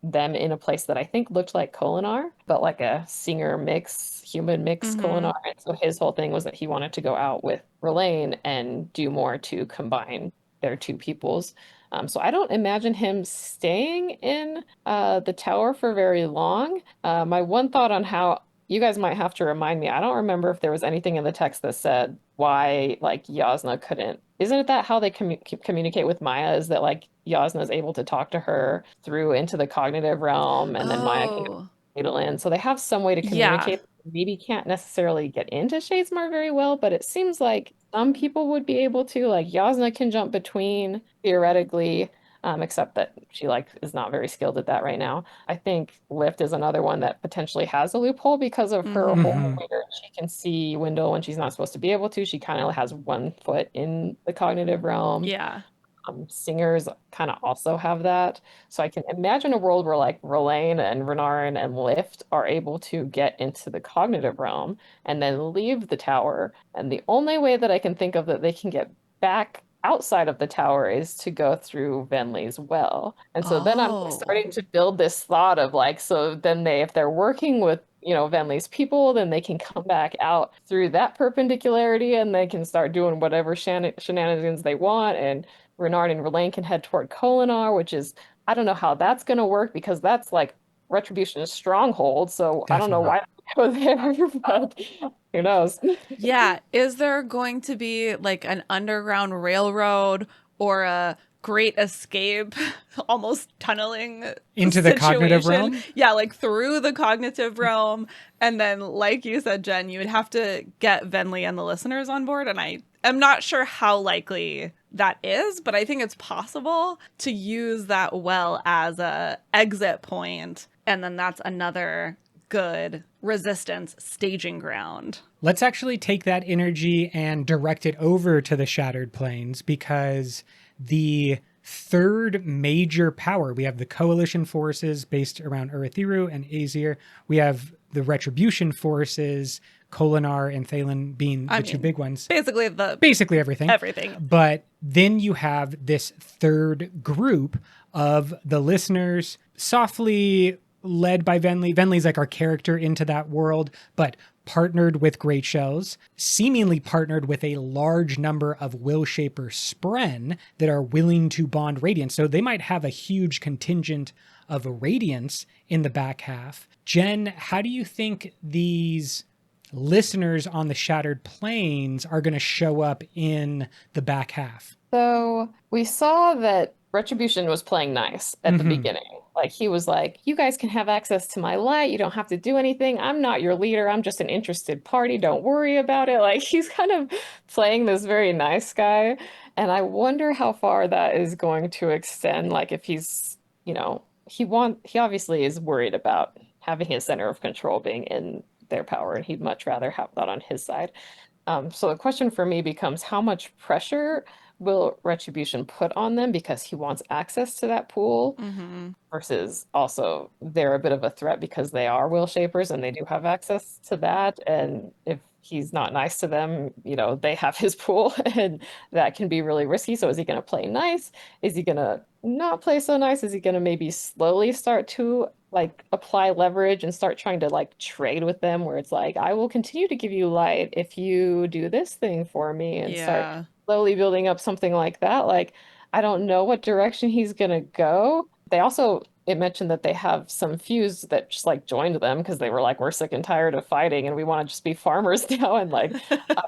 them in a place that I think looked like Kolinar, but like a singer mix, human mix Kolinar. And so his whole thing was that he wanted to go out with Relaine and do more to combine their two peoples. So I don't imagine him staying in the tower for very long. My one thought on how you guys might have to remind me. I don't remember if there was anything in the text that said why like Yasna couldn't. Isn't it that how they communicate with Maya is that like Yasna is able to talk to her through into the cognitive realm and then Maya can needle in. So they have some way to communicate. Maybe can't necessarily get into Shadesmar very well, but it seems like some people would be able to. Like Yasna can jump between theoretically. Except that she like is not very skilled at that right now. I think Lift is another one that potentially has a loophole because of her whole weird. She can see Wendell when she's not supposed to be able to. She kind of has one foot in the cognitive realm. Yeah. Singers kind of also have that. So I can imagine a world where like Relaine and Renarin and Lift are able to get into the cognitive realm and then leave the tower. And the only way that I can think of that they can get back outside of the tower is to go through Venli's well. And so then I'm starting to build this thought of like, so then if they're working with, Venli's people, then they can come back out through that perpendicularity and they can start doing whatever shenanigans they want. And Renard and Relaine can head toward Kolinar, which is, I don't know how that's going to work because that's like Retribution's stronghold. So I don't know why they go there, but who knows? Yeah. Is there going to be like an underground railroad or a great escape, almost tunneling into the cognitive realm? Yeah, like through the cognitive realm. And then, like you said, Jen, you would have to get Venli and the listeners on board. And I am not sure how likely that is, but I think it's possible to use that well as a exit point. And then that's another good resistance staging ground. Let's actually take that energy and direct it over to the Shattered Plains, because the third major power, we have the coalition forces based around Urithiru and Aesir. We have the Retribution forces, Kolinar and Thalen being the two big ones. Basically everything. Everything. But then you have this third group of the listeners, softly led by Venli. Venli's like our character into that world, but partnered with Great Shells, seemingly partnered with a large number of Will Shaper Spren that are willing to bond Radiance. So they might have a huge contingent of Radiance in the back half. Jen, how do you think these listeners on the Shattered Plains are going to show up in the back half? So we saw that Retribution was playing nice at the beginning. Like he was like, you guys can have access to my light. You don't have to do anything. I'm not your leader. I'm just an interested party. Don't worry about it. Like he's kind of playing this very nice guy. And I wonder how far that is going to extend. Like if he's, he obviously is worried about having his center of control being in their power, and he'd much rather have that on his side. So the question for me becomes how much pressure will Retribution put on them because he wants access to that pool Hmm. versus also they're a bit of a threat because they are will shapers and they do have access to that. And if he's not nice to them, they have his pool and that can be really risky. So is he going to play nice? Is he going to not play so nice? Is he going to maybe slowly start to like apply leverage and start trying to like trade with them where it's like, I will continue to give you light if you do this thing for me and start Yeah. slowly building up something like that. Like, I don't know what direction he's gonna go. They also, it mentioned that they have some fuse that just like joined them because they were like, we're sick and tired of fighting and we want to just be farmers now. And like, I,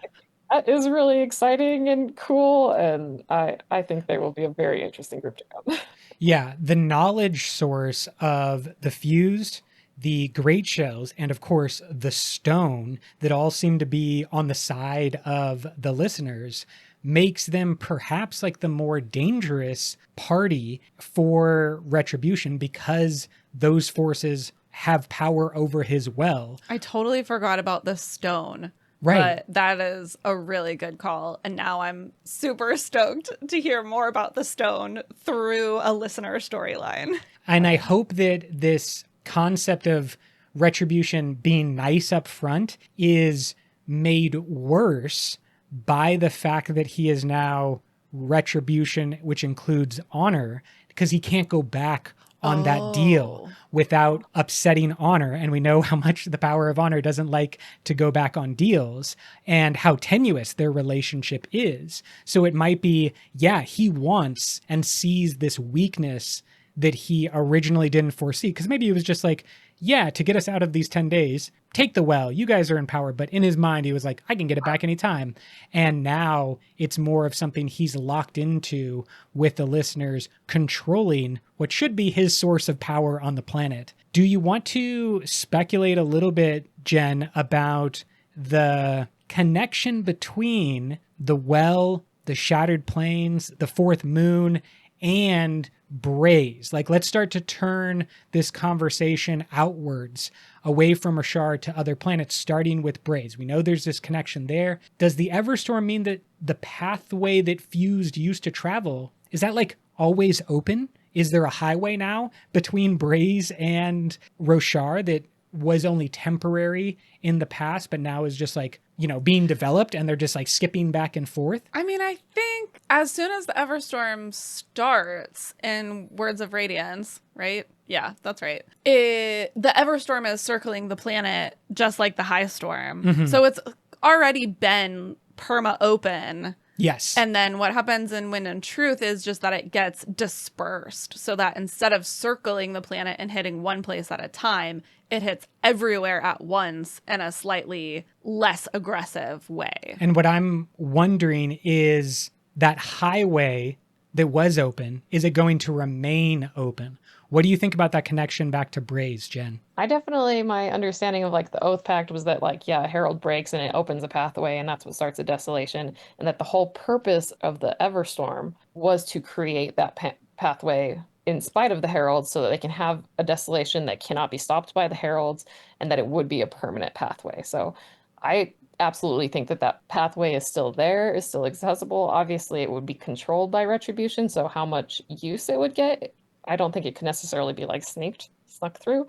that is really exciting and cool. And I think they will be a very interesting group to come. Yeah, the knowledge source of the fused, the great shells, and of course the stone that all seem to be on the side of the listeners makes them perhaps like the more dangerous party for Retribution because those forces have power over his well. I totally forgot about the stone. Right. But that is a really good call. And now I'm super stoked to hear more about the stone through a listener storyline. And I hope that this concept of Retribution being nice up front is made worse by the fact that he is now Retribution, which includes honor, because he can't go back on that deal Oh. without upsetting honor. And we know how much the power of honor doesn't like to go back on deals and how tenuous their relationship is. So it might be, yeah, he wants and sees this weakness that he originally didn't foresee. Because maybe it was just like, yeah, to get us out of these 10 days, take the well. You guys are in power. But in his mind, he was like, I can get it back anytime. And now it's more of something he's locked into with the listeners controlling what should be his source of power on the planet. Do you want to speculate a little bit, Jen, about the connection between the well, the shattered plains, the fourth moon, and Braze? Like, let's start to turn this conversation outwards away from Roshar to other planets, starting with Braze. We know there's this connection there. Does the Everstorm mean that the pathway that Fused used to travel, is that like always open? Is there a highway now between Braze and Roshar that was only temporary in the past, but now is just like, being developed and they're just like skipping back and forth? I mean, I think as soon as the Everstorm starts in Words of Radiance, right? Yeah, that's right. The Everstorm is circling the planet just like the High Storm. Mhm. So it's already been perma open. Yes. And then what happens in Wind and Truth is just that it gets dispersed so that instead of circling the planet and hitting one place at a time, it hits everywhere at once in a slightly less aggressive way. And what I'm wondering is that highway that was open, is it going to remain open? What do you think about that connection back to Braze, Jen? My understanding of like the Oath Pact was that like, yeah, Herald breaks and it opens a pathway and that's what starts a desolation. And that the whole purpose of the Everstorm was to create that pathway in spite of the Heralds so that they can have a desolation that cannot be stopped by the Heralds and that it would be a permanent pathway. So I absolutely think that that pathway is still there, is still accessible. Obviously, it would be controlled by Retribution, so how much use it would get, I don't think it could necessarily be like snuck through.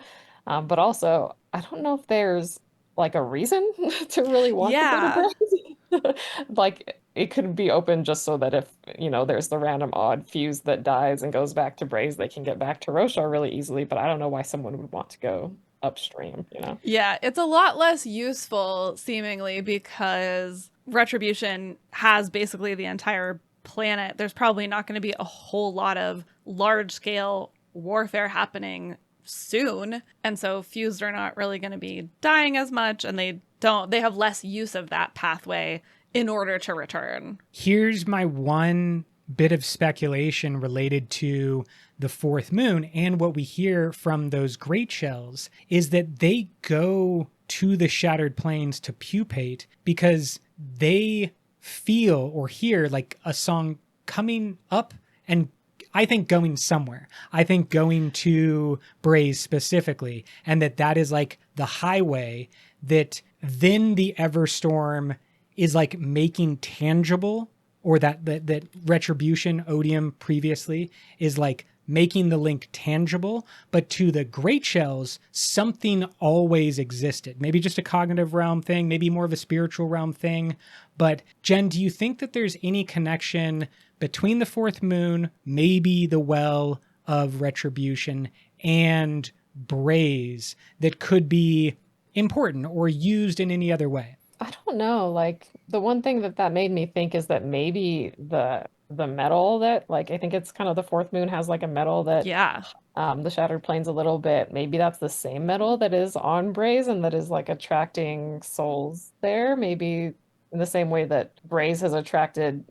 But also, I don't know if there's like a reason to really want to go Yeah. to Braze. Like it could be open just so that if, there's the random odd fuse that dies and goes back to Braze, they can get back to Roshar really easily. But I don't know why someone would want to go upstream. Yeah, it's a lot less useful seemingly because Retribution has basically the entire planet. There's probably not going to be a whole lot of large scale warfare happening soon. And so Fused are not really going to be dying as much and they have less use of that pathway in order to return. Here's my one bit of speculation related to the fourth moon, and what we hear from those great shells is that they go to the shattered plains to pupate because they feel or hear like a song coming up and I think going somewhere. I think going to Braze specifically, and that is like the highway that then the Everstorm is like making tangible, or that Retribution odium previously is like making the link tangible, but to the great shells, something always existed. Maybe just a cognitive realm thing, maybe more of a spiritual realm thing. But Jen, do you think that there's any connection between the fourth moon, maybe the well of Retribution, and Braze that could be important or used in any other way? I don't know. Like the one thing that made me think is that maybe the metal that like I think it's kind of the fourth moon has like a metal that Yeah. the Shattered Plains a little bit. Maybe that's the same metal that is on Braze and that is like attracting souls there. Maybe in the same way that Braze has attracted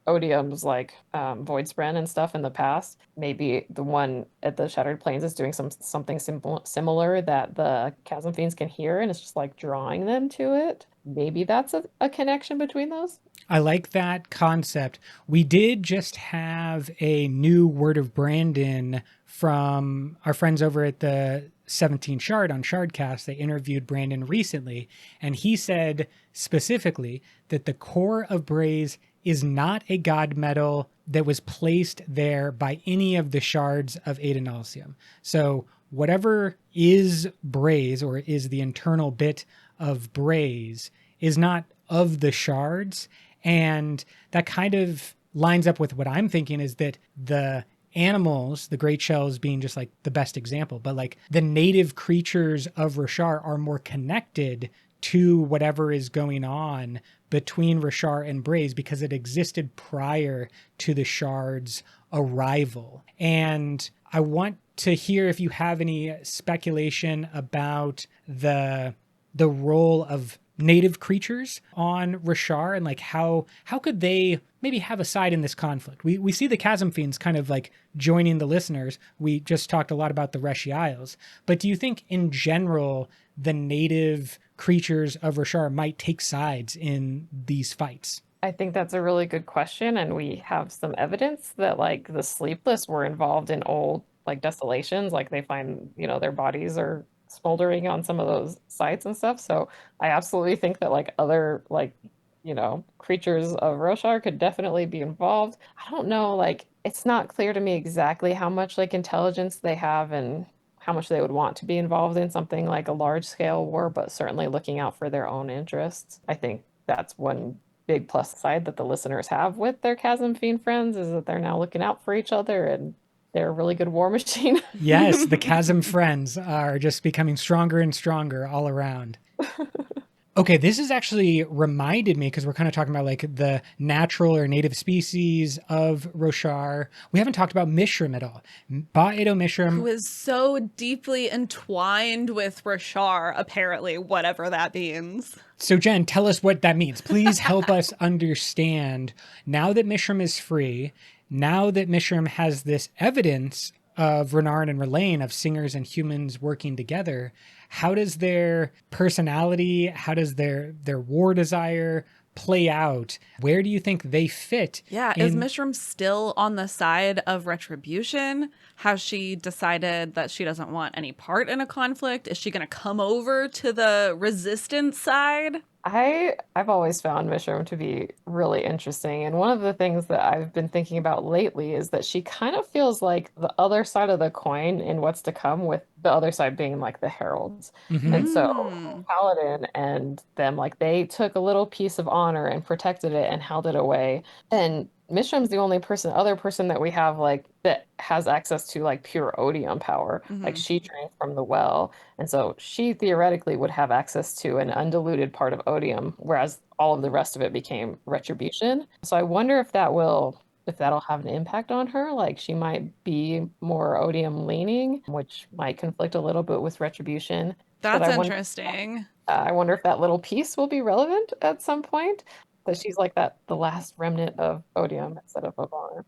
odiums like Voidspren and stuff in the past. Maybe the one at the Shattered Plains is doing something similar that the Chasm Fiends can hear, and it's just like drawing them to it. Maybe that's a connection between those. I like that concept. We did just have a new word of Brandon from our friends over at the 17 Shard on Shardcast. They interviewed Brandon recently, and he said specifically that the core of Braze is not a god metal that was placed there by any of the shards of Adonalsium. So whatever is Braze, or is the internal bit of Braze, is not of the shards. And that kind of lines up with what I'm thinking, is that the animals, the great shells being just like the best example, but like the native creatures of Roshar are more connected to whatever is going on between Roshar and Braze because it existed prior to the shards' arrival. And I want to hear if you have any speculation about the role of native creatures on Roshar, and like how could they maybe have a side in this conflict? We see the Chasm Fiends kind of like joining the listeners. We just talked a lot about the Reshi Isles, but do you think in general the native creatures of Roshar might take sides in these fights? I think that's a really good question, and we have some evidence that like the Sleepless were involved in old like desolations, like they find, their bodies are smoldering on some of those sites and stuff. So I absolutely think that like other like, creatures of Roshar could definitely be involved. I don't know, like it's not clear to me exactly how much like intelligence they have and how much they would want to be involved in something like a large scale war, but certainly looking out for their own interests. I think that's one big plus side that the listeners have with their Chasm Fiend friends, is that they're now looking out for each other and they're a really good war machine. Yes, the Chasm friends are just becoming stronger and stronger all around. Okay, this has actually reminded me, because we're kind of talking about like the natural or native species of Roshar. We haven't talked about Mishram at all. Ba-Edo Mishram. Who is so deeply entwined with Roshar, apparently, whatever that means. So Jen, tell us what that means. Please help us understand, now that Mishram is free, now that Mishram has this evidence of Renarin and Relaine, of singers and humans working together, how does their personality, how does their war desire play out? Where do you think they fit? Yeah, is Mishram still on the side of Retribution? Has she decided that she doesn't want any part in a conflict? Is she going to come over to the resistance side? I've always found Mishram to be really interesting, and one of the things that I've been thinking about lately is that she kind of feels like the other side of the coin in what's to come, with the other side being like the heralds. Mm-hmm. And so Paladin and them, like they took a little piece of honor and protected it and held it away. And Mishram's the only other person that we have like that has access to like pure odium power. Like she drank from the well, and so she theoretically would have access to an undiluted part of odium, whereas all of the rest of it became retribution. So I wonder if that'll have an impact on her. Like she might be more odium leaning, which might conflict a little bit with retribution. That's interesting. I wonder if that little piece will be relevant at some point. That she's like the last remnant of odium instead of honor.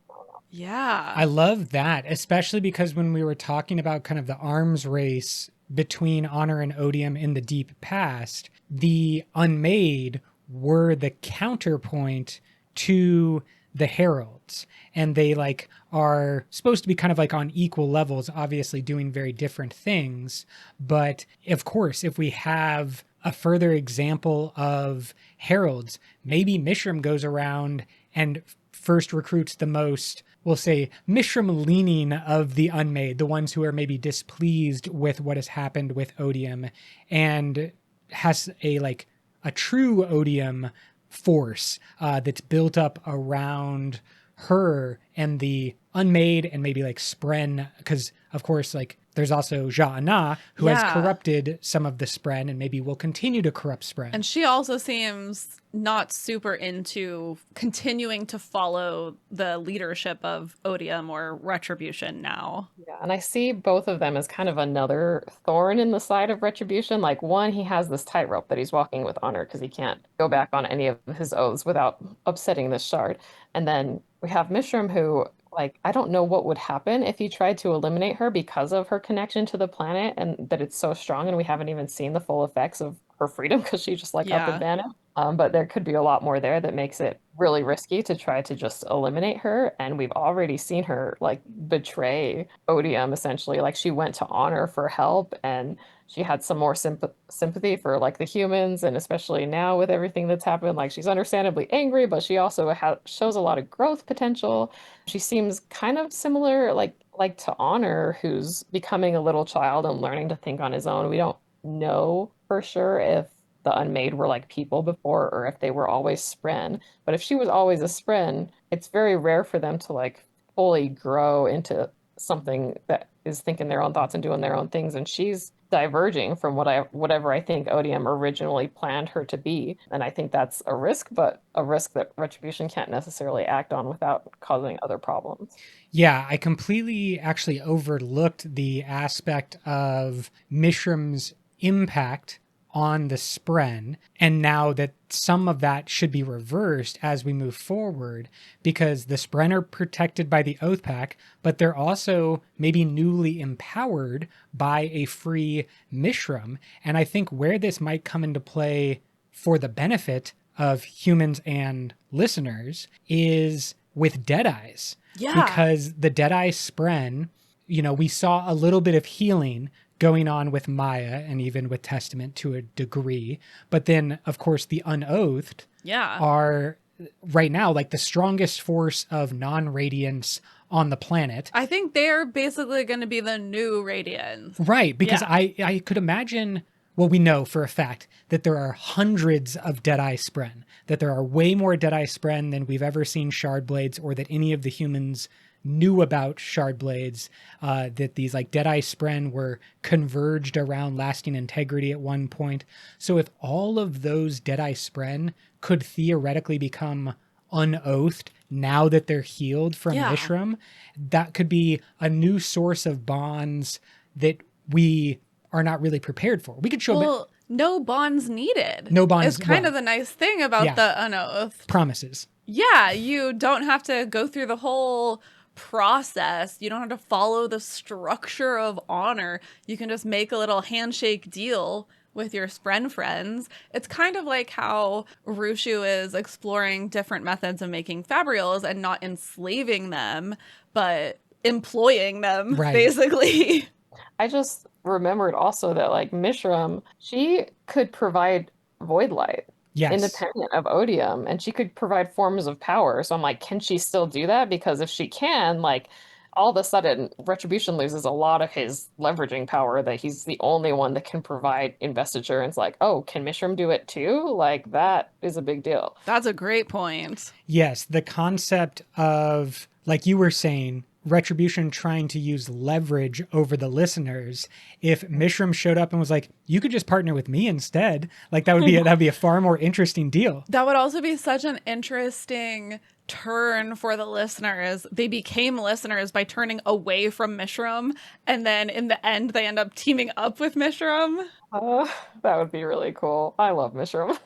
Yeah. I love that, especially because when we were talking about kind of the arms race between honor and odium in the deep past, the unmade were the counterpoint to the heralds, and they like are supposed to be kind of like on equal levels, obviously doing very different things. But of course, if we have a further example of heralds. Maybe Mishram goes around and first recruits the most, we'll say, Mishram leaning of the unmade, the ones who are maybe displeased with what has happened with Odium, and has a true Odium force that's built up around her and the unmade, and maybe like Spren, because of course like there's also Ja'ana, who has corrupted some of the Spren and maybe will continue to corrupt Spren. And she also seems not super into continuing to follow the leadership of Odium or Retribution now. Yeah, and I see both of them as kind of another thorn in the side of Retribution. Like, one, he has this tightrope that he's walking with honor because he can't go back on any of his oaths without upsetting this shard. And then we have Mishram, who, like, I don't know what would happen if he tried to eliminate her because of her connection to the planet and that it's so strong, and we haven't even seen the full effects of her freedom because she just like up and vanished. But there could be a lot more there that makes it really risky to try to just eliminate her. And we've already seen her like betray Odium essentially. Like, she went to honor for help, and she had some more sympathy for like the humans, and especially now with everything that's happened, like she's understandably angry, but she also shows a lot of growth potential. She seems kind of similar, like to Honor, who's becoming a little child and learning to think on his own. We don't know for sure if the Unmade were like people before or if they were always Spren. But if she was always a Spren, it's very rare for them to like fully grow into something that is thinking their own thoughts and doing their own things. And she's diverging from whatever I think Odium originally planned her to be. And I think that's a risk, but a risk that Retribution can't necessarily act on without causing other problems. Yeah, I completely actually overlooked the aspect of Mishram's impact on the Spren, and now that some of that should be reversed as we move forward, because the Spren are protected by the Oath Pack, but they're also maybe newly empowered by a free Mishram. And I think where this might come into play for the benefit of humans and listeners is with Deadeyes. Yeah. Because the Deadeye Spren, we saw a little bit of healing going on with Maya and even with Testament to a degree. But then, of course, the Unoathed are right now like the strongest force of non-radiance on the planet. I think they're basically going to be the new Radiants. Right, because I could imagine, well, we know for a fact that there are hundreds of Deadeye Spren, that there are way more Deadeye Spren than we've ever seen Shardblades, or that any of the humans knew about Shardblades, that these like Deadeye Spren were converged around lasting integrity at one point. So if all of those Deadeye Spren could theoretically become unoathed now that they're healed from Mishram, that could be a new source of bonds that we are not really prepared for. We could show no bonds needed. No bonds. It's kind of the nice thing about the Unoathed. Promises. Yeah, you don't have to go through the whole process. You don't have to follow the structure of honor. You can just make a little handshake deal with your Spren friends. It's kind of like how Rushu is exploring different methods of making Fabrials and not enslaving them, but employing them, basically. I just remembered also that like Mishram, she could provide void light. Yes. Independent of Odium, and she could provide forms of power. So I'm like, can she still do that? Because if she can, like, all of a sudden Retribution loses a lot of his leveraging power, that he's the only one that can provide investiture. And it's like, oh, can Mishram do it too? Like, that is a big deal. That's a great point. Yes, the concept of, like you were saying, Retribution trying to use leverage over the listeners. If Mishram showed up and was like, you could just partner with me instead, like that'd be a far more interesting deal. That would also be such an interesting turn for the listeners. They became listeners by turning away from Mishram, and then in the end they end up teaming up with Mishram. That would be really cool. I love Mishram.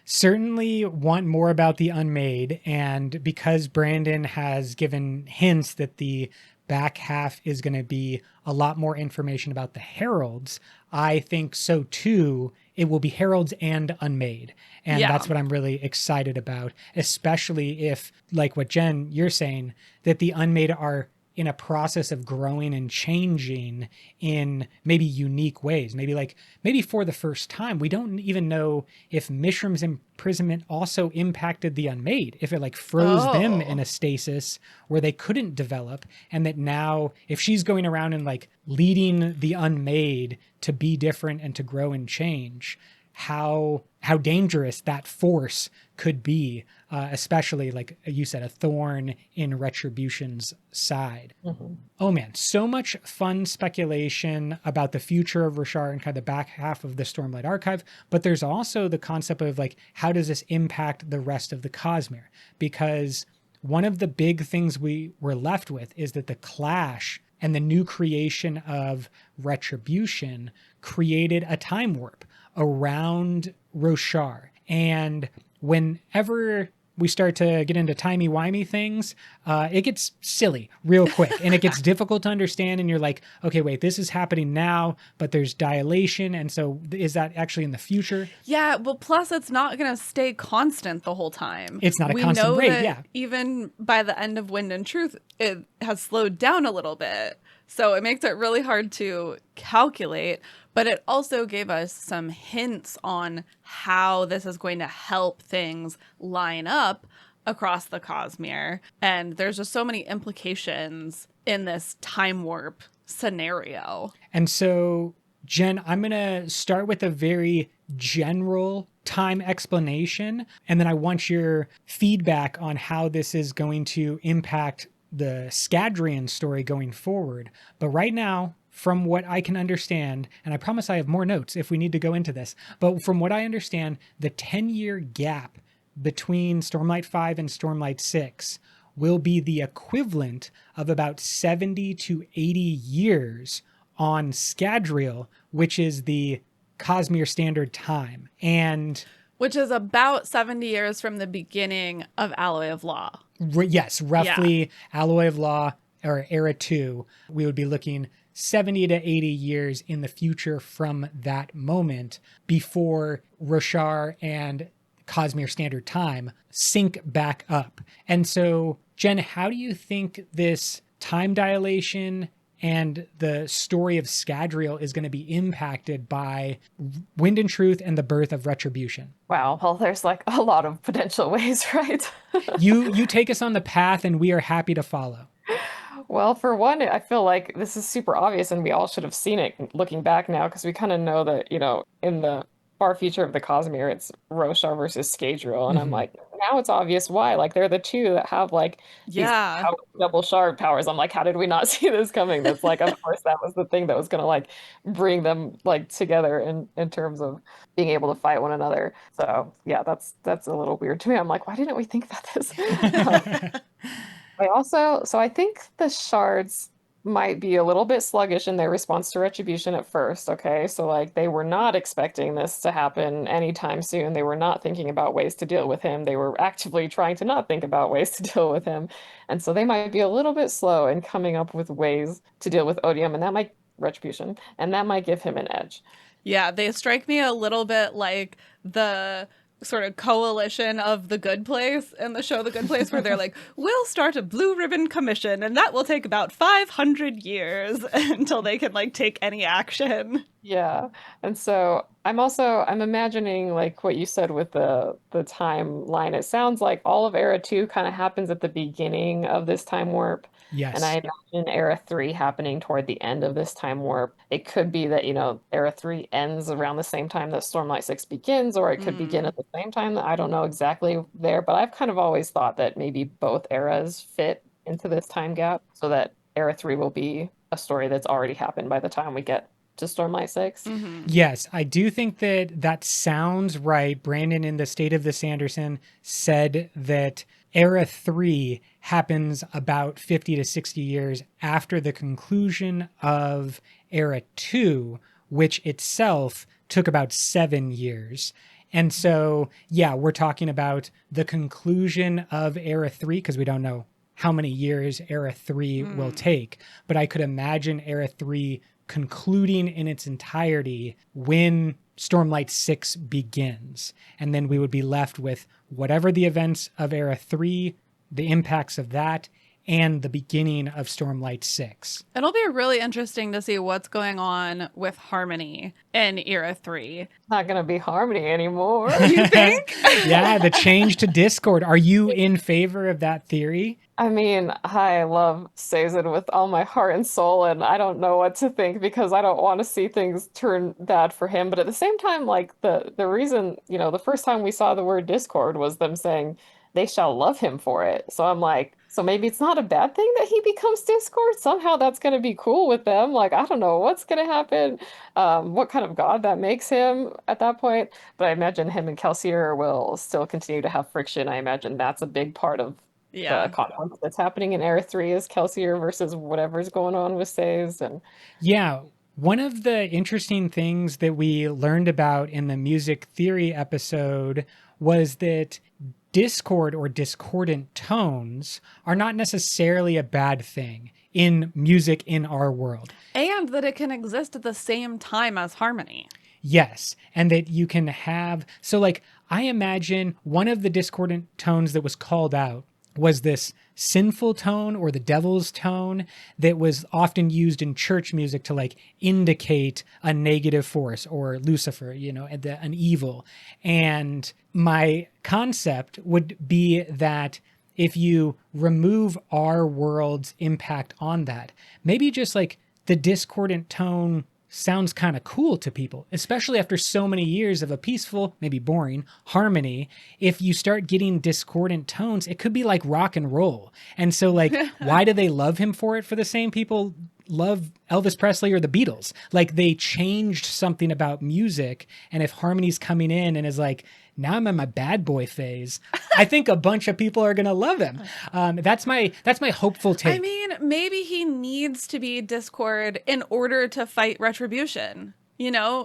Certainly want more about the Unmade, and because Brandon has given hints that the back half is going to be a lot more information about the Heralds, I think so too. It will be Heralds and Unmade, and that's what I'm really excited about, especially if, like what Jen, you're saying, that the Unmade are in a process of growing and changing in maybe unique ways. Maybe for the first time, we don't even know if Mishram's imprisonment also impacted the Unmade, if it like froze them in a stasis where they couldn't develop, and that now if she's going around and like leading the Unmade to be different and to grow and change, how dangerous that force could be, especially like you said, a thorn in Retribution's side. Mm-hmm. Oh man, so much fun speculation about the future of Roshar and kind of the back half of the Stormlight Archive, but there's also the concept of like, how does this impact the rest of the Cosmere? Because one of the big things we were left with is that the Clash and the new creation of Retribution created a time warp around Roshar. And whenever we start to get into timey-wimey things, it gets silly real quick and it gets difficult to understand. And you're like, okay, wait, this is happening now, but there's dilation. And so is that actually in the future? Yeah, well, plus it's not going to stay constant the whole time. It's not a constant rate, yeah. Even by the end of Wind and Truth, it has slowed down a little bit. So it makes it really hard to calculate, but it also gave us some hints on how this is going to help things line up across the Cosmere. And there's just so many implications in this time warp scenario. And so, Jen, I'm going to start with a very general time explanation, and then I want your feedback on how this is going to impact the Scadrian story going forward. But right now, from what I can understand, and I promise I have more notes if we need to go into this, but from what I understand, the 10-year gap between Stormlight 5 and Stormlight 6 will be the equivalent of about 70 to 80 years on Scadrial, which is the Cosmere Standard Time. And which is about 70 years from the beginning of Alloy of Law. Yes, roughly Alloy of Law or Era 2, we would be looking 70 to 80 years in the future from that moment before Roshar and Cosmere Standard Time sync back up. And so, Jen, how do you think this time dilation and the story of Scadrial is going to be impacted by Wind and Truth and the birth of Retribution? Wow, well, there's like a lot of potential ways, right? You take us on the path and we are happy to follow. Well, for one, I feel like this is super obvious and we all should have seen it looking back now because we kind of know that, in the far future of the Cosmere, it's Roshar versus Scadrial. And I'm like, now it's obvious why. Like, they're the two that have like these double shard powers. I'm like, how did we not see this coming? That's like, of course, that was the thing that was going to like bring them like together in terms of being able to fight one another. So yeah, that's a little weird to me. I'm like, why didn't we think about this? I think the shards might be a little bit sluggish in their response to Retribution at first, okay? So like they were not expecting this to happen anytime soon. They were not thinking about ways to deal with him. They were actively trying to not think about ways to deal with him. And so they might be a little bit slow in coming up with ways to deal with Odium, and that might Retribution, and that might give him an edge. Yeah, they strike me a little bit like the sort of coalition of The Good Place in the show The Good Place, where they're like, we'll start a blue ribbon commission and that will take about 500 years until they can like take any action. Yeah. And so I'm imagining like what you said with the timeline. It sounds like all of Era 2 kind of happens at the beginning of this time warp. Yes. And I imagine Era 3 happening toward the end of this time warp. It could be that, Era 3 ends around the same time that Stormlight 6 begins, or it could begin at the same time. I don't know exactly there, but I've kind of always thought that maybe both eras fit into this time gap so that Era 3 will be a story that's already happened by the time we get to Stormlight 6. Mm-hmm. Yes, I do think that sounds right. Brandon in the State of the Sanderson said that Era 3 happens about 50 to 60 years after the conclusion of Era 2, which itself took about 7 years. And so, yeah, we're talking about the conclusion of Era 3, because we don't know how many years Era 3 will take. But I could imagine Era 3 concluding in its entirety when Stormlight 6 begins. And then we would be left with whatever the events of Era 3, the impacts of that, and the beginning of Stormlight 6. It'll be really interesting to see what's going on with Harmony in Era 3. Not gonna be Harmony anymore. You think? Yeah, the change to Discord. Are you in favor of that theory? I mean, I love Sazed with all my heart and soul, and I don't know what to think because I don't want to see things turn bad for him. But at the same time, like the reason, the first time we saw the word Discord was them saying they shall love him for it. So I'm like, so maybe it's not a bad thing that he becomes Discord. Somehow that's going to be cool with them. Like, I don't know what's going to happen, what kind of god that makes him at that point. But I imagine him and Kelsier will still continue to have friction. I imagine that's a big part of Yeah. the conflict that's happening in Era 3 is Kelsier versus whatever's going on with Saze. And Yeah. One of the interesting things that we learned about in the music theory episode was that discord or discordant tones are not necessarily a bad thing in music in our world. And that it can exist at the same time as harmony. Yes. And that you can have, so like, I imagine one of the discordant tones that was called out was this sinful tone or the devil's tone that was often used in church music to like indicate a negative force or Lucifer, an evil. And my concept would be that if you remove our world's impact on that, maybe just like the discordant tone sounds kind of cool to people, especially after so many years of a peaceful, maybe boring harmony. If you start getting discordant tones, it could be like rock and roll. And so like, why do they love him for it? For the same people love Elvis Presley or the Beatles. Like they changed something about music. And if harmony's coming in and is like, now I'm in my bad boy phase, I think a bunch of people are going to love him. That's my hopeful take. I mean, maybe he needs to be Discord in order to fight Retribution.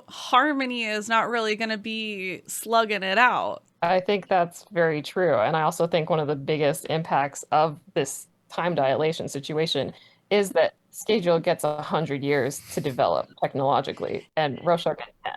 Harmony is not really going to be slugging it out. I think that's very true. And I also think one of the biggest impacts of this time dilation situation is that Schedule gets 100 years to develop technologically, and Roshar gets 10.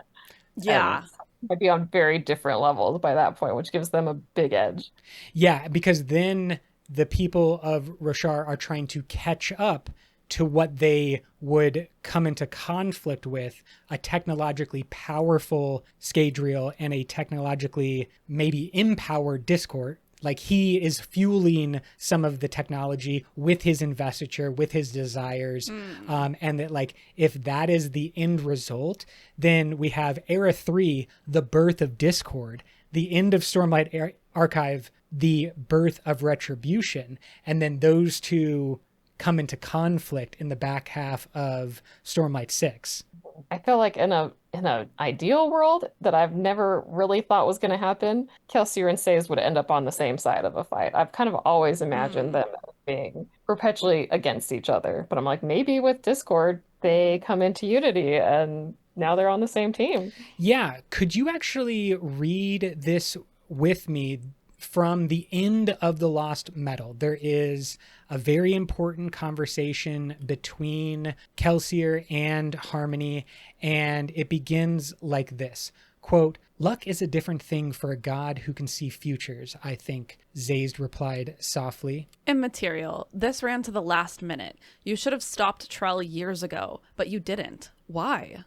Yeah. And might be on very different levels by that point, which gives them a big edge. Yeah, because then the people of Roshar are trying to catch up to what they would come into conflict with, a technologically powerful Scadrial and a technologically maybe empowered Discord. Like he is fueling some of the technology with his investiture, with his desires. And that like, if that is the end result, then we have Era 3, the birth of Discord, the end of Stormlight Archive, the birth of Retribution. And then those two come into conflict in the back half of Stormlight 6. I feel like in an ideal world that I've never really thought was going to happen, Kelsier and Saze would end up on the same side of a fight. I've kind of always imagined them being perpetually against each other, but I'm like, maybe with Discord they come into unity and now they're on the same team. Yeah, could you actually read this with me? From the end of The Lost Metal, there is a very important conversation between Kelsier and Harmony, and it begins like this. Quote, "Luck is a different thing for a god who can see futures, I think," Zazed replied softly. Immaterial. This ran to the last minute. You should have stopped Trell years ago, but you didn't. Why?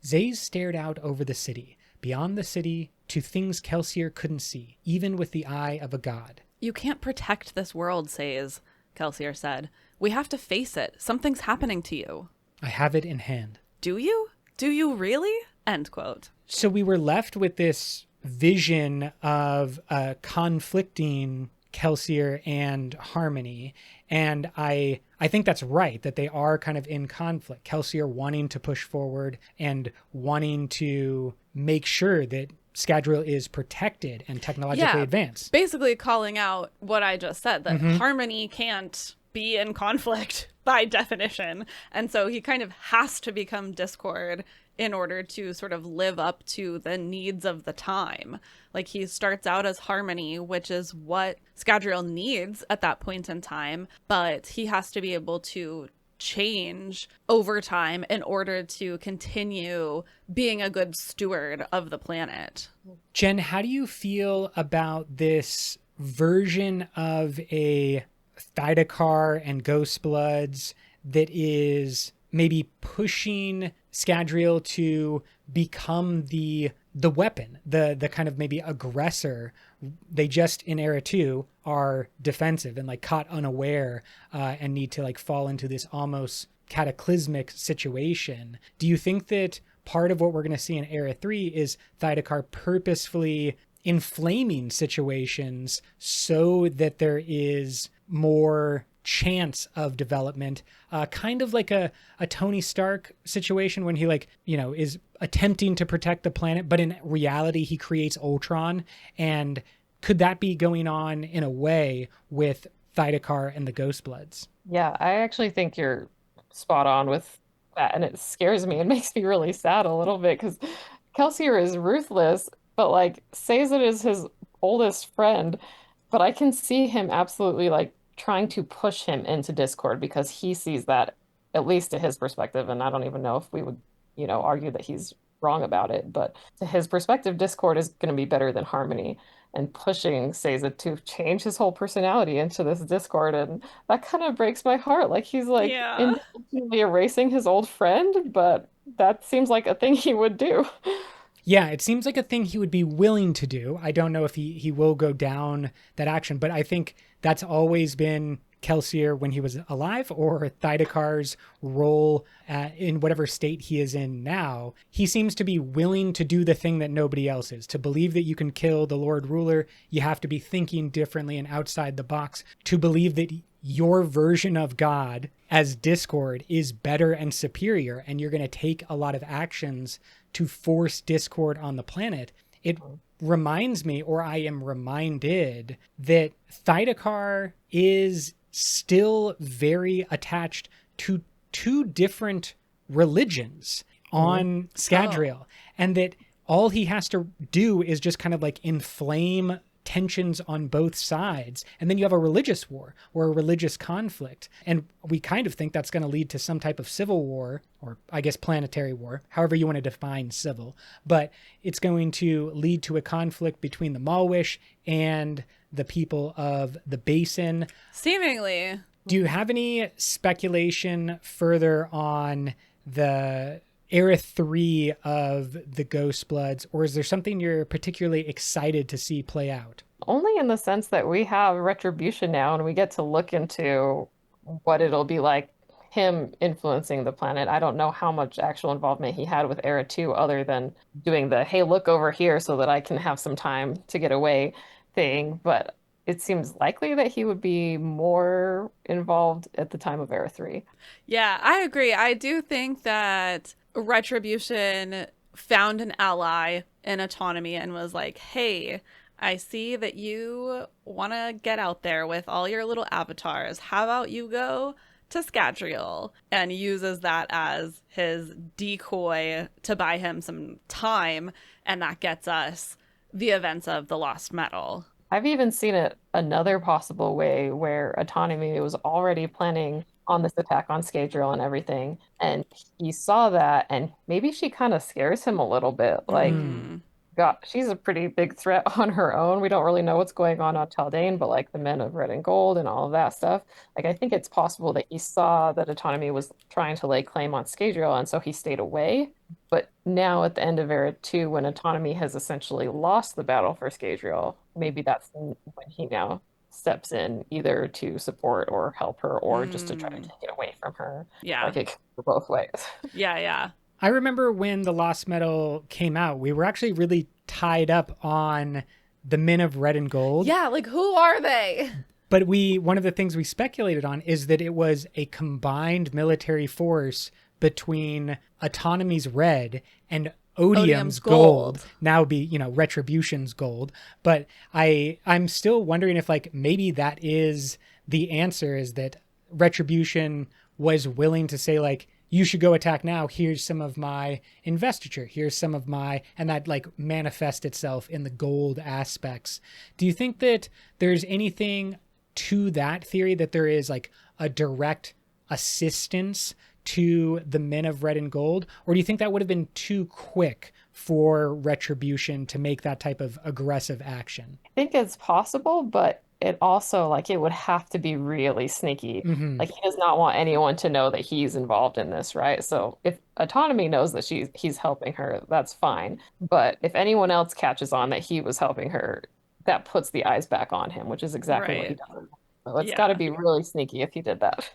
Zazed stared out over the city. Beyond the city, to things Kelsier couldn't see, even with the eye of a god. You can't protect this world, Saze, Kelsier said. We have to face it. Something's happening to you. I have it in hand. Do you? Do you really? End quote. So we were left with this vision of conflicting Kelsier and Harmony. And I think that's right, that they are kind of in conflict. Kelsier wanting to push forward and wanting to make sure that Scadrial is protected and technologically advanced. Basically calling out what I just said, that Harmony can't be in conflict by definition. And so he kind of has to become Discord in order to sort of live up to the needs of the time. Like he starts out as Harmony, which is what Scadrial needs at that point in time, but he has to be able to change over time in order to continue being a good steward of the planet. Jen, how do you feel about this version of a Thydakar and Ghostbloods that is maybe pushing Scadrial to become the weapon, the kind of maybe aggressor. They just in Era 2 are defensive and like caught unaware and need to like fall into this almost cataclysmic situation. Do you think that part of what we're going to see in Era 3 is Thydakar purposefully inflaming situations so that there is more chance of development, kind of like a Tony Stark situation when he like, you know, is attempting to protect the planet, but in reality he creates Ultron? And could that be going on in a way with Thydakar and the Ghostbloods? Yeah, I actually think you're spot on with that, and it scares me. It makes me really sad a little bit because Kelsier is ruthless, but like Sazed is his oldest friend. But I can see him absolutely like trying to push him into Discord because he sees that, at least to his perspective, and I don't even know if we would, argue that he's wrong about it, but to his perspective, Discord is going to be better than Harmony. And pushing Sazed to change his whole personality into this Discord, and that kind of breaks my heart. Like he's like Yeah. intentionally erasing his old friend, but that seems like a thing he would do. Yeah, it seems like a thing he would be willing to do. I don't know if he will go down that action, but I think that's always been Kelsier when he was alive, or Thydakar's role in whatever state he is in now. He seems to be willing to do the thing that nobody else is. To believe that you can kill the Lord Ruler, you have to be thinking differently and outside the box. To believe that your version of God as Discord is better and superior, and you're going to take a lot of actions to force Discord on the planet. It reminds me, or I am reminded, that Thydakar is still very attached to two different religions on Scadrial, and that all he has to do is just kind of like inflame tensions on both sides, and then you have a religious war or a religious conflict, and we kind of think that's going to lead to some type of civil war, or I guess planetary war, however you want to define civil, but it's going to lead to a conflict between the Malwish and the people of the Basin. Seemingly. Do you have any speculation further on the Era 3 of the Ghostbloods, or is there something you're particularly excited to see play out? Only in the sense that we have Retribution now and we get to look into what it'll be like him influencing the planet. I don't know how much actual involvement he had with Era 2 other than doing the, hey, look over here so that I can have some time to get away thing, but it seems likely that he would be more involved at the time of Era 3. Yeah, I agree. I do think that Retribution found an ally in autonomy and was like, hey, I see that you want to get out there with all your little avatars. How about you go to Scadrial? And uses that as his decoy to buy him some time. And that gets us the events of the Lost Metal. I've even seen it another possible way where Autonomy was already planning on this attack on Scadrial and everything, and he saw that, and maybe she kind of scares him a little bit. Like, God, she's a pretty big threat on her own. We don't really know what's going on Taldane, but like the Men of Red and Gold and all of that stuff. Like, I think it's possible that he saw that Autonomy was trying to lay claim on Scadrial, and so he stayed away. But now at the end of Era 2, when Autonomy has essentially lost the battle for Scadrial, maybe that's when he now steps in, either to support or help her, or just to try to take it away from her. Yeah. Like it could go both ways. Yeah. I remember when the Lost Metal came out, we were actually really tied up on the Men of Red and Gold. Yeah, like who are they? But one of the things we speculated on is that it was a combined military force between Autonomy's Red and Odium's gold. Now be, Retribution's gold. But I'm still wondering if like maybe that is the answer, is that Retribution was willing to say like, you should go attack now. Here's some of my investiture. Here's some of my, and that like manifest itself in the gold aspects. Do you think that there's anything to that theory, that there is like a direct assistance to the Men of Red and Gold? Or do you think that would have been too quick for Retribution to make that type of aggressive action? I think it's possible, but it also, like, it would have to be really sneaky. Hmm. Like, he does not want anyone to know that he's involved in this, right? So if Autonomy knows that he's helping her, that's fine. But if anyone else catches on that he was helping her, that puts the eyes back on him, which is exactly what he Right. does. So it's got to Yeah. be really sneaky if he did that.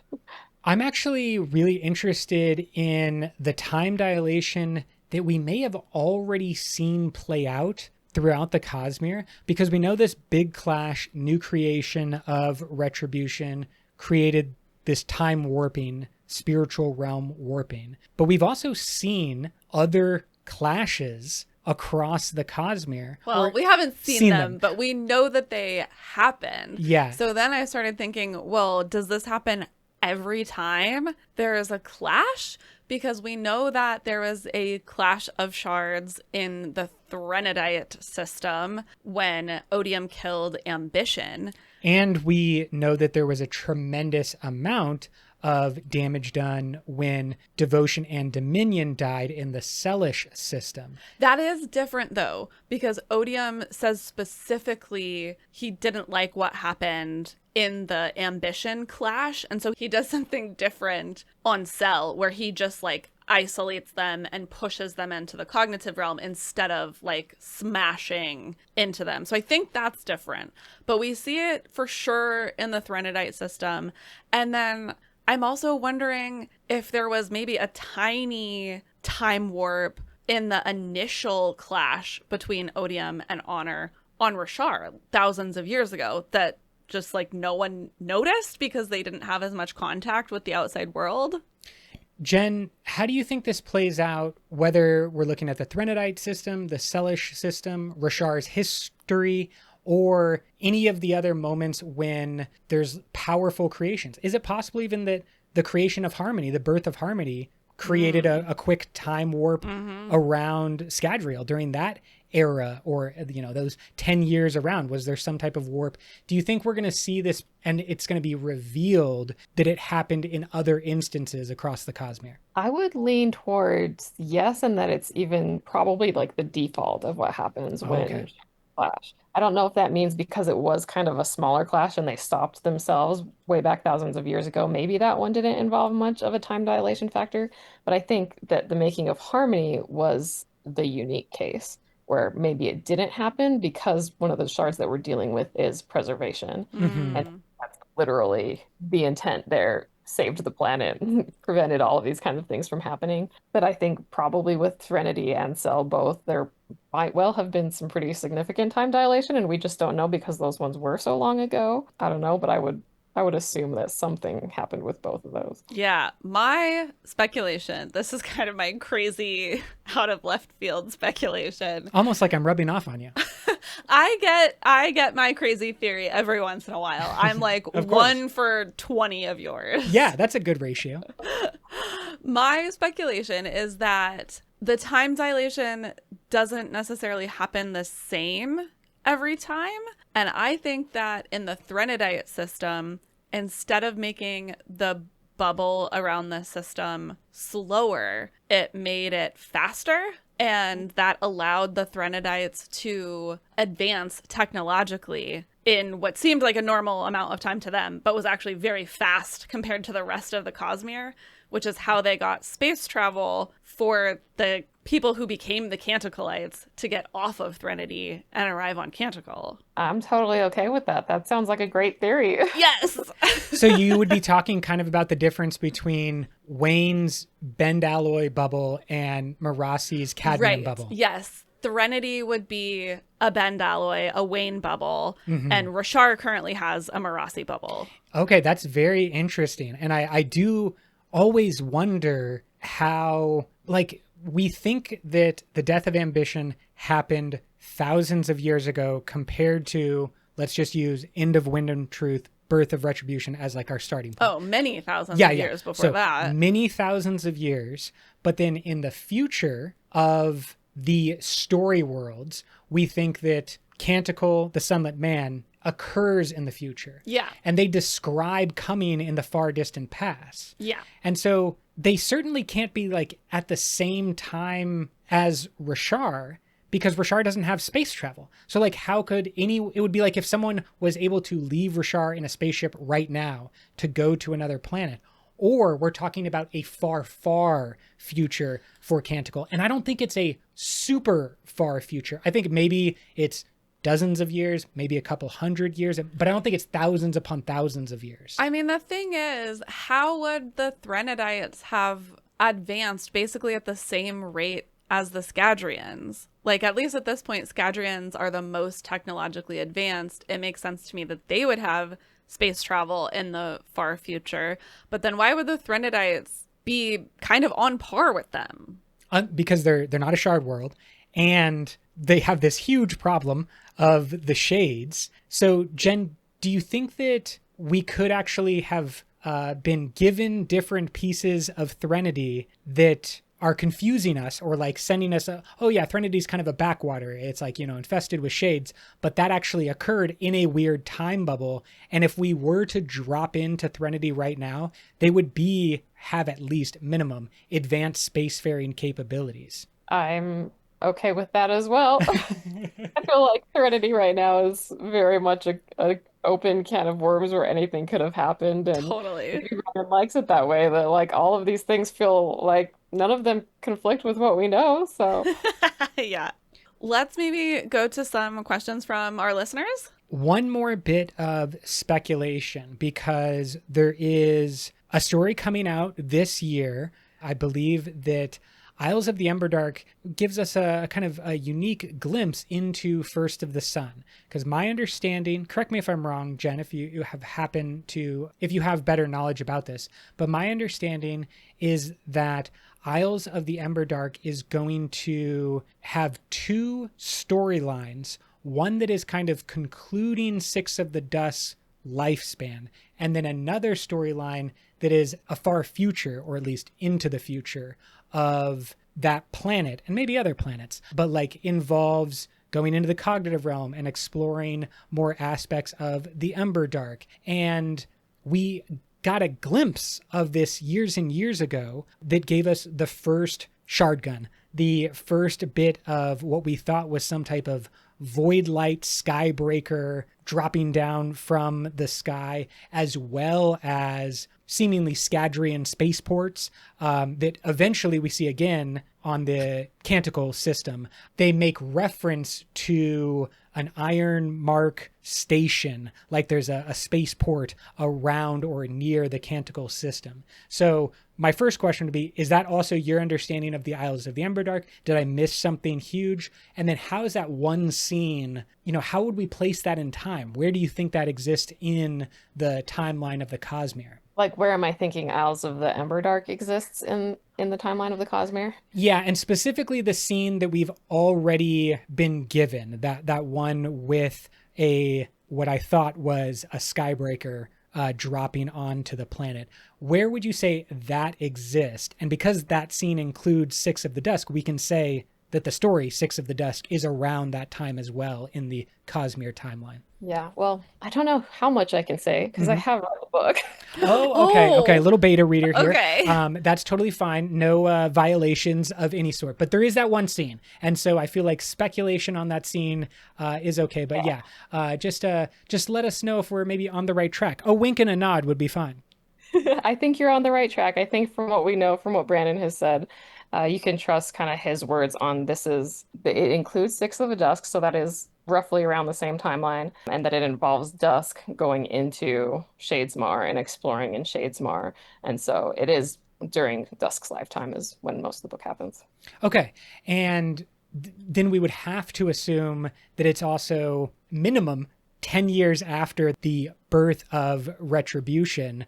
I'm actually really interested in the time dilation that we may have already seen play out throughout the Cosmere, because we know this big clash, new creation of Retribution created this time warping, spiritual realm warping. But we've also seen other clashes across the Cosmere. Well, or we haven't seen them, them. but we know that they happen. Yeah. So then I started thinking, well, does this happen every time there is a clash? Because we know that there was a clash of shards in the Threnodite system when Odium killed Ambition. And we know that there was a tremendous amount of damage done when Devotion and Dominion died in the Celish system. That is different, though, because Odium says specifically he didn't like what happened in the Ambition clash. And so he does something different on Cell, where he just like isolates them and pushes them into the cognitive realm instead of like smashing into them. So I think that's different. But we see it for sure in the Threnodite system. And then I'm also wondering if there was maybe a tiny time warp in the initial clash between Odium and Honor on Roshar thousands of years ago that just like no one noticed because they didn't have as much contact with the outside world. Jen, how do you think this plays out, whether we're looking at the Threnodite system, the Celish system, Roshar's history, or any of the other moments when there's powerful creations? Is it possible even that the creation of Harmony, the birth of Harmony, created a quick time warp around Scadrial during that era, or those 10 years around? Was there some type of warp? Do you think we're going to see this and it's going to be revealed that it happened in other instances across the Cosmere? I would lean towards yes, and that it's even probably like the default of what happens Oh, okay. when clash. I don't know if that means because it was kind of a smaller clash and they stopped themselves way back thousands of years ago. Maybe that one didn't involve much of a time dilation factor, but I think that the making of Harmony was the unique case where maybe it didn't happen because one of the shards that we're dealing with is preservation. Hmm. And that's literally the intent there. Saved the planet, prevented all of these kinds of things from happening. But I think probably with Threnody and Cell both, there might well have been some pretty significant time dilation, and we just don't know because those ones were so long ago. I don't know, but I would assume that something happened with both of those. Yeah, my speculation, this is kind of my crazy out of left field speculation. Almost like I'm rubbing off on you. I get my crazy theory every once in a while. I'm like Of course. 1 for 20 of yours. Yeah, that's a good ratio. My speculation is that the time dilation doesn't necessarily happen the same every time. And I think that in the Threnodite system, instead of making the bubble around the system slower, it made it faster. And that allowed the Threnodites to advance technologically in what seemed like a normal amount of time to them, but was actually very fast compared to the rest of the Cosmere, which is how they got space travel for the people who became the Canticleites to get off of Threnody and arrive on Canticle. I'm totally okay with that. That sounds like a great theory. Yes! So you would be talking kind of about the difference between Wayne's bend alloy bubble and Marasi's cadmium bubble. Yes. Threnody would be a bend alloy, a Wayne bubble, and Roshar currently has a Marasi bubble. Okay, that's very interesting. And I do always wonder how, like, we think that the death of Ambition happened thousands of years ago compared to, let's just use End of Wind and Truth, Birth of Retribution as like our starting point. Oh, many thousands of years before that. Many thousands of years. But then in the future of the story worlds, we think that Canticle, the Sunlit Man, occurs in the future. Yeah. And they describe coming in the far distant past. Yeah. And so they certainly can't be like at the same time as Roshar, because Roshar doesn't have space travel. So like how could it would be like if someone was able to leave Roshar in a spaceship right now to go to another planet. Or we're talking about a far, far future for Canticle. And I don't think it's a super far future. I think maybe it's dozens of years, maybe a couple hundred years, but I don't think it's thousands upon thousands of years. I mean, the thing is, how would the Threnodites have advanced basically at the same rate as the Scadrians? Like, at least at this point, Scadrians are the most technologically advanced. It makes sense to me that they would have space travel in the far future. But then why would the Threnodites be kind of on par with them? Because they're not a shard world, and they have this huge problem of the shades. So, Jen, do you think that we could actually have been given different pieces of Threnody that are confusing us, or like sending us oh yeah, Threnity's kind of a backwater. It's like, infested with shades, but that actually occurred in a weird time bubble. And if we were to drop into Threnody right now, they would have at least minimum advanced spacefaring capabilities. I'm okay with that as well. I feel like Serenity right now is very much a open can of worms where anything could have happened, and Totally. everyone likes it that way. That like all of these things feel like none of them conflict with what we know. So Yeah. Let's maybe go to some questions from our listeners. One more bit of speculation, because there is a story coming out this year. I believe that Isles of the Emberdark gives us a kind of a unique glimpse into First of the Sun. Because my understanding, correct me if I'm wrong, Jen, if you have better knowledge about this, but my understanding is that Isles of the Emberdark is going to have two storylines. One that is kind of concluding Six of the Dust's lifespan, and then another storyline that is a far future, or at least into the future, of that planet and maybe other planets, but like involves going into the cognitive realm and exploring more aspects of the Emberdark. And we got a glimpse of this years and years ago that gave us the first shard gun, the first bit of what we thought was some type of void light skybreaker dropping down from the sky, as well as seemingly Scadrian spaceports that eventually we see again on the Canticle system. They make reference to an Iron Mark station, like there's a spaceport around or near the Canticle system. So my first question would be, is that also your understanding of the Isles of the Emberdark? Did I miss something huge? And then how is that one scene, how would we place that in time? Where do you think that exists in the timeline of the Cosmere? like where am I thinking Isles of the Emberdark exists in the timeline of the Cosmere? Yeah, and specifically the scene that we've already been given, that one with what I thought was a skybreaker dropping onto the planet. Where would you say that exists? And because that scene includes Six of the Dusk, we can say that the story Six of the Dusk is around that time as well in the Cosmere timeline. Yeah, well, I don't know how much I can say because I have read the book. Oh, okay. A little beta reader here. Okay. That's totally fine. No violations of any sort. But there is that one scene. And so I feel like speculation on that scene is okay. But yeah, just let us know if we're maybe on the right track. A wink and a nod would be fine. I think you're on the right track. I think from what we know, from what Brandon has said, you can trust kind of his words on it includes Six of the Dusk, so that is roughly around the same timeline, and that it involves Dusk going into Shadesmar and exploring in Shadesmar. And so it is during Dusk's lifetime is when most of the book happens. Okay. And then we would have to assume that it's also minimum 10 years after the birth of Retribution,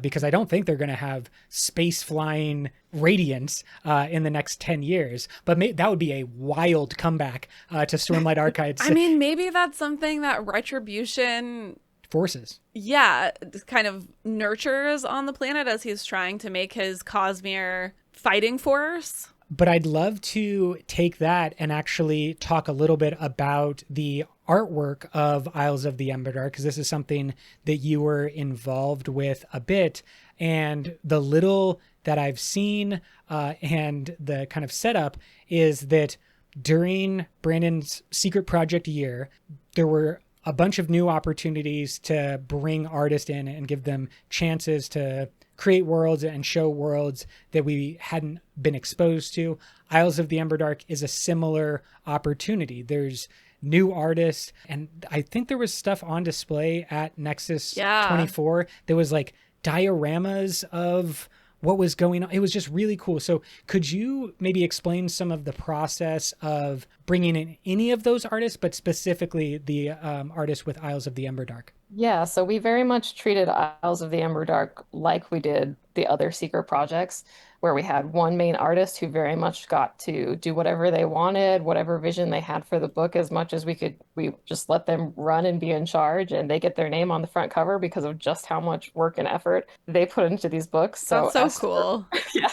because I don't think they're going to have space flying radiance in the next 10 years. But that would be a wild comeback to Stormlight Archives. I mean, maybe that's something that Retribution forces. Yeah, kind of nurtures on the planet as he's trying to make his Cosmere fighting force. But I'd love to take that and actually talk a little bit about the artwork of Isles of the Emberdark, because this is something that you were involved with a bit. And the little that I've seen and the kind of setup is that during Brandon's secret project year, there were a bunch of new opportunities to bring artists in and give them chances to create worlds and show worlds that we hadn't been exposed to. Isles of the Emberdark is a similar opportunity. There's new artists, and I think there was stuff on display at Nexus 24. There was like dioramas of what was going on. It was just really cool. So could you maybe explain some of the process of bringing in any of those artists, but specifically the artists with Isles of the Emberdark? Yeah, so we very much treated Isles of the Emberdark like we did the other secret projects, where we had one main artist who very much got to do whatever they wanted, whatever vision they had for the book, as much as we could. We just let them run and be in charge, and they get their name on the front cover because of just how much work and effort they put into these books. That's so cool. Yeah.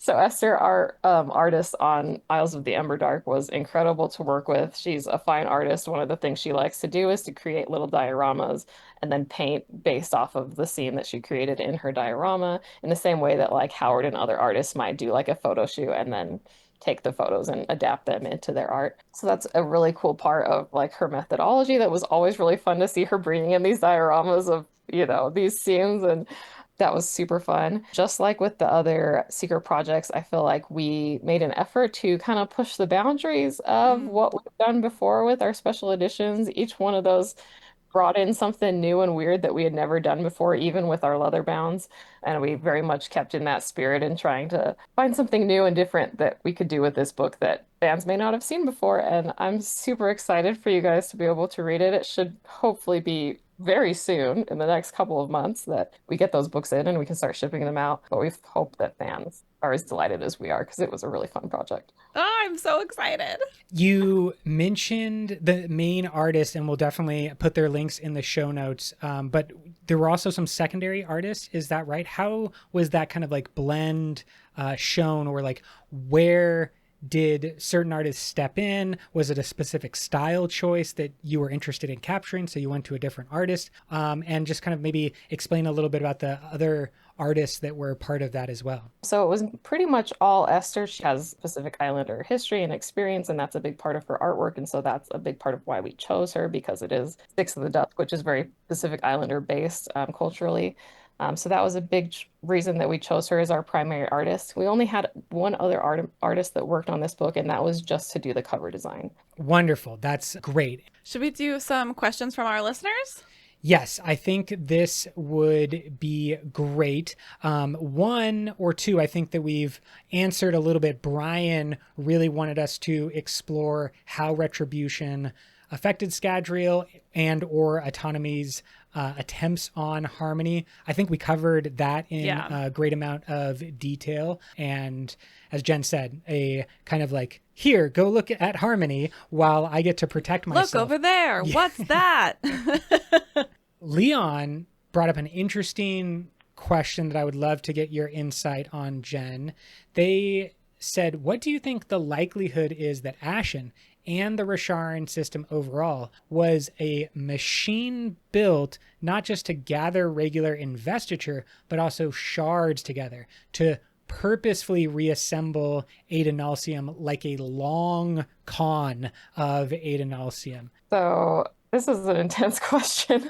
So Esther, our artist on Isles of the Emberdark, was incredible to work with. She's a fine artist. One of the things she likes to do is to create little dioramas and then paint based off of the scene that she created in her diorama, in the same way that like Howard and other artists might do like a photo shoot and then take the photos and adapt them into their art. So that's a really cool part of like her methodology that was always really fun to see her bringing in these dioramas of, these scenes, and that was super fun. Just like with the other secret projects, I feel like we made an effort to kind of push the boundaries of what we've done before with our special editions. Each one of those brought in something new and weird that we had never done before, even with our leather bounds. And we very much kept in that spirit and trying to find something new and different that we could do with this book that fans may not have seen before. And I'm super excited for you guys to be able to read it. It should hopefully be very soon, in the next couple of months, that we get those books in and we can start shipping them out. But we hope that fans are as delighted as we are, because it was a really fun project. Oh, I'm so excited. You mentioned the main artist, and we'll definitely put their links in the show notes. But there were also some secondary artists. Is that right? How was that kind of like blend shown, or like where did certain artists step in? Was it a specific style choice that you were interested in capturing, so you went to a different artist? And just kind of maybe explain a little bit about the other artists that were part of that as well. So it was pretty much all Esther. She has Pacific Islander history and experience, and that's a big part of her artwork. And so that's a big part of why we chose her, because it is Six of the Dusk, which is very Pacific Islander based culturally. So that was a big reason that we chose her as our primary artist. We only had one other artist that worked on this book, and that was just to do the cover design. Wonderful. That's great. Should we do some questions from our listeners? Yes, I think this would be great. One or two, I think that we've answered a little bit. Brian really wanted us to explore how Retribution affected Scadrial and or Autonomy's attempts on harmony. I think we covered that in a great amount of detail. And as Jen said, a kind of like, here, go look at harmony while I get to protect myself. Look over there. Yeah. What's that? Leon brought up an interesting question that I would love to get your insight on, Jen. They said, what do you think the likelihood is that Ashen and the Rosharan system overall was a machine built not just to gather regular investiture, but also shards together to purposefully reassemble Adonalsium like a long con of Adonalsium? So this is an intense question.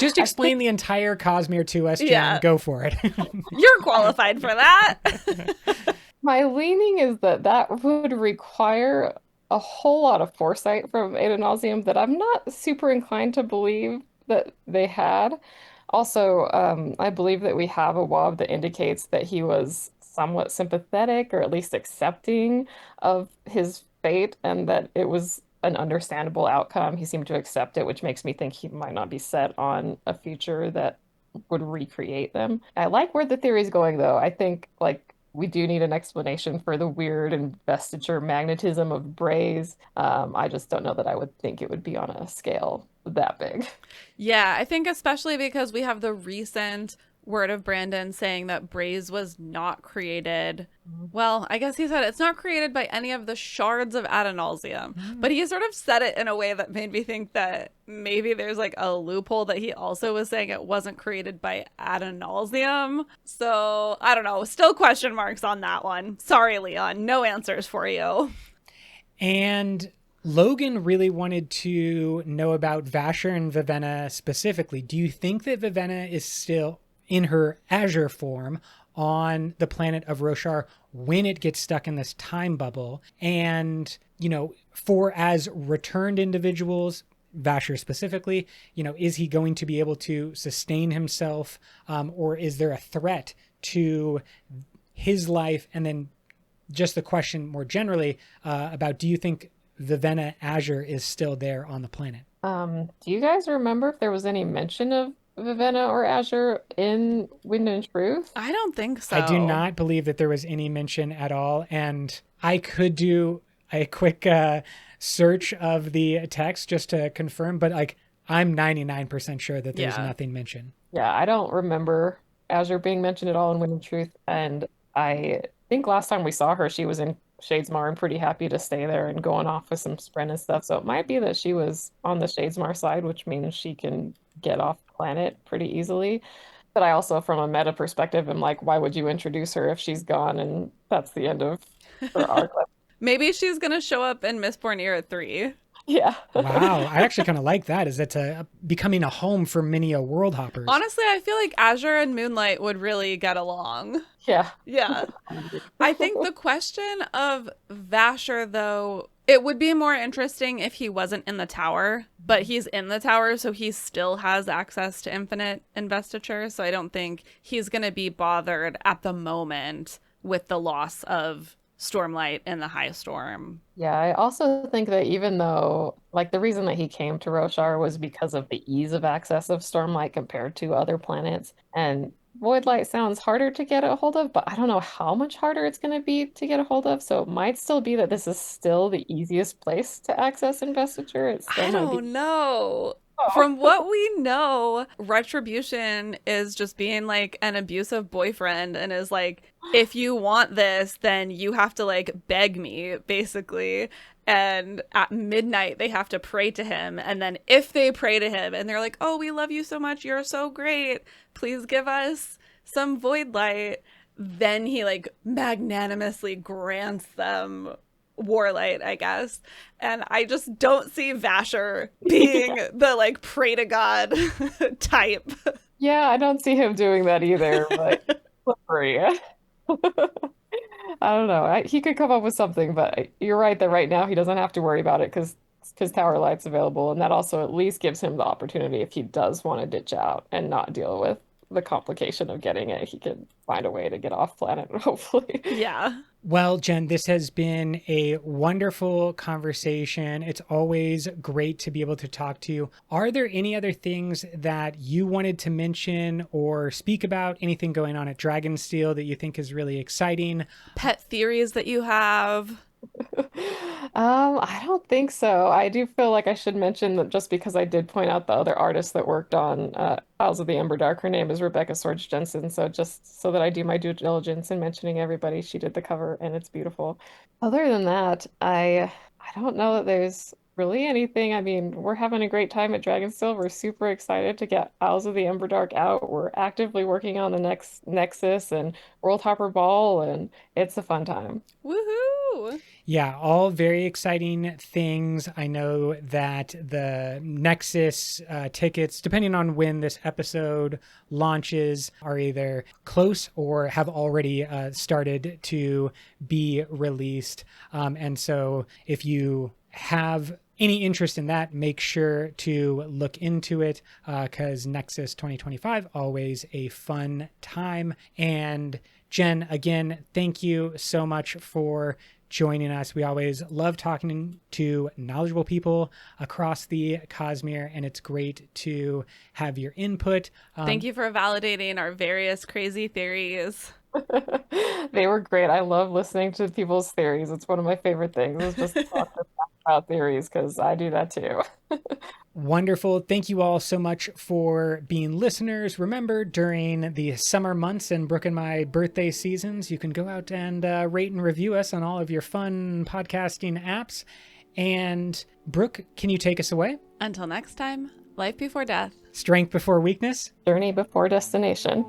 Just explain the entire Cosmere to us, Jen. Yeah. Go for it. You're qualified for that. My leaning is that would require a whole lot of foresight from Adonalsium that I'm not super inclined to believe that they had. Also, I believe that we have a WOB that indicates that he was somewhat sympathetic, or at least accepting of his fate, and that it was an understandable outcome. He seemed to accept it, which makes me think he might not be set on a future that would recreate them. I like where the theory is going, though. I think like we do need an explanation for the weird investiture magnetism of Braze. I just don't know that I would think it would be on a scale that big. Yeah, I think especially because we have the recent word of Brandon saying that Braze was not created. Well, I guess he said it's not created by any of the shards of Adonalsium, but he sort of said it in a way that made me think that maybe there's like a loophole that he also was saying it wasn't created by Adonalsium. So I don't know. Still question marks on that one. Sorry, Leon. No answers for you. And Logan really wanted to know about Vasher and Vivenna specifically. Do you think that Vivenna is still in her Azure form on the planet of Roshar when it gets stuck in this time bubble? And, you know, for as returned individuals, Vasher specifically, you know, is he going to be able to sustain himself, or is there a threat to his life? And then just the question more generally about, do you think Vivenna Azure is still there on the planet? Do you guys remember if there was any mention of Vivenna or Azure in Wind and Truth? I don't think so. I do not believe that there was any mention at all. And I could do a quick search of the text just to confirm, but like I'm 99% sure that there's nothing mentioned. Yeah, I don't remember Azure being mentioned at all in Wind and Truth. And I think last time we saw her, she was in Shadesmar and pretty happy to stay there and going off with some sprint and stuff. So it might be that she was on the Shadesmar side, which means she can get off planet pretty easily. But I also, from a meta perspective, am like, why would you introduce her if she's gone and that's the end of her arc? Maybe she's going to show up in Mistborn Era 3. Yeah. Wow, I actually kind of like that. Is it's becoming a home for many a world hoppers. Honestly, I feel like Azure and Moonlight would really get along. Yeah. Yeah. I think the question of Vasher, though, it would be more interesting if he wasn't in the tower, but he's in the tower, so he still has access to infinite investiture. So I don't think he's going to be bothered at the moment with the loss of Stormlight in the High Storm. Yeah, I also think that even though, like, the reason that he came to Roshar was because of the ease of access of Stormlight compared to other planets. And Voidlight sounds harder to get a hold of, but I don't know how much harder it's going to be to get a hold of. So it might still be that this is still the easiest place to access investiture. It still I might be. don't know. From what we know, Retribution is just being like an abusive boyfriend and is like, if you want this, then you have to like beg me, basically. And at midnight, they have to pray to him. And then if they pray to him and they're like, oh, we love you so much, you're so great, please give us some void light, then he like magnanimously grants them Warlight, I guess. And I just don't see Vasher being the like pray to God type. Yeah, I don't see him doing that either, but slippery. I don't know. He could come up with something, but you're right that right now he doesn't have to worry about it because Tower Light's available, and that also at least gives him the opportunity if he does want to ditch out and not deal with the complication of getting it. He can find a way to get off planet, hopefully. Yeah. Well, Jen, this has been a wonderful conversation. It's always great to be able to talk to you. Are there any other things that you wanted to mention or speak about? Anything going on at Dragonsteel that you think is really exciting? Pet theories that you have? I don't think so. I do feel like I should mention that just because I did point out the other artist that worked on Isles of the Emberdark, her name is Rebecca Sorge Jensen. So just so that I do my due diligence in mentioning everybody, she did the cover and it's beautiful. Other than that, I don't know that there's really anything. I mean, we're having a great time at Dragonsteel. We're super excited to get Isles of the Emberdark out. We're actively working on the next Nexus and World Hopper Ball, and it's a fun time. Woohoo! Yeah, all very exciting things. I know that the Nexus tickets, depending on when this episode launches, are either close or have already started to be released. And so if you have any interest in that, make sure to look into it because Nexus 2025, always a fun time. And Jen, again, thank you so much for joining us. We always love talking to knowledgeable people across the Cosmere, and it's great to have your input. Thank you for validating our various crazy theories. They were great. I love listening to people's theories. It's one of my favorite things. It's just to talk to about theories because I do that too. Wonderful. Thank you all so much for being listeners. Remember, during the summer months and Brooke and my birthday seasons, you can go out and rate and review us on all of your fun podcasting apps. And Brooke, can you take us away? Until next time, life before death. Strength before weakness. Journey before destination.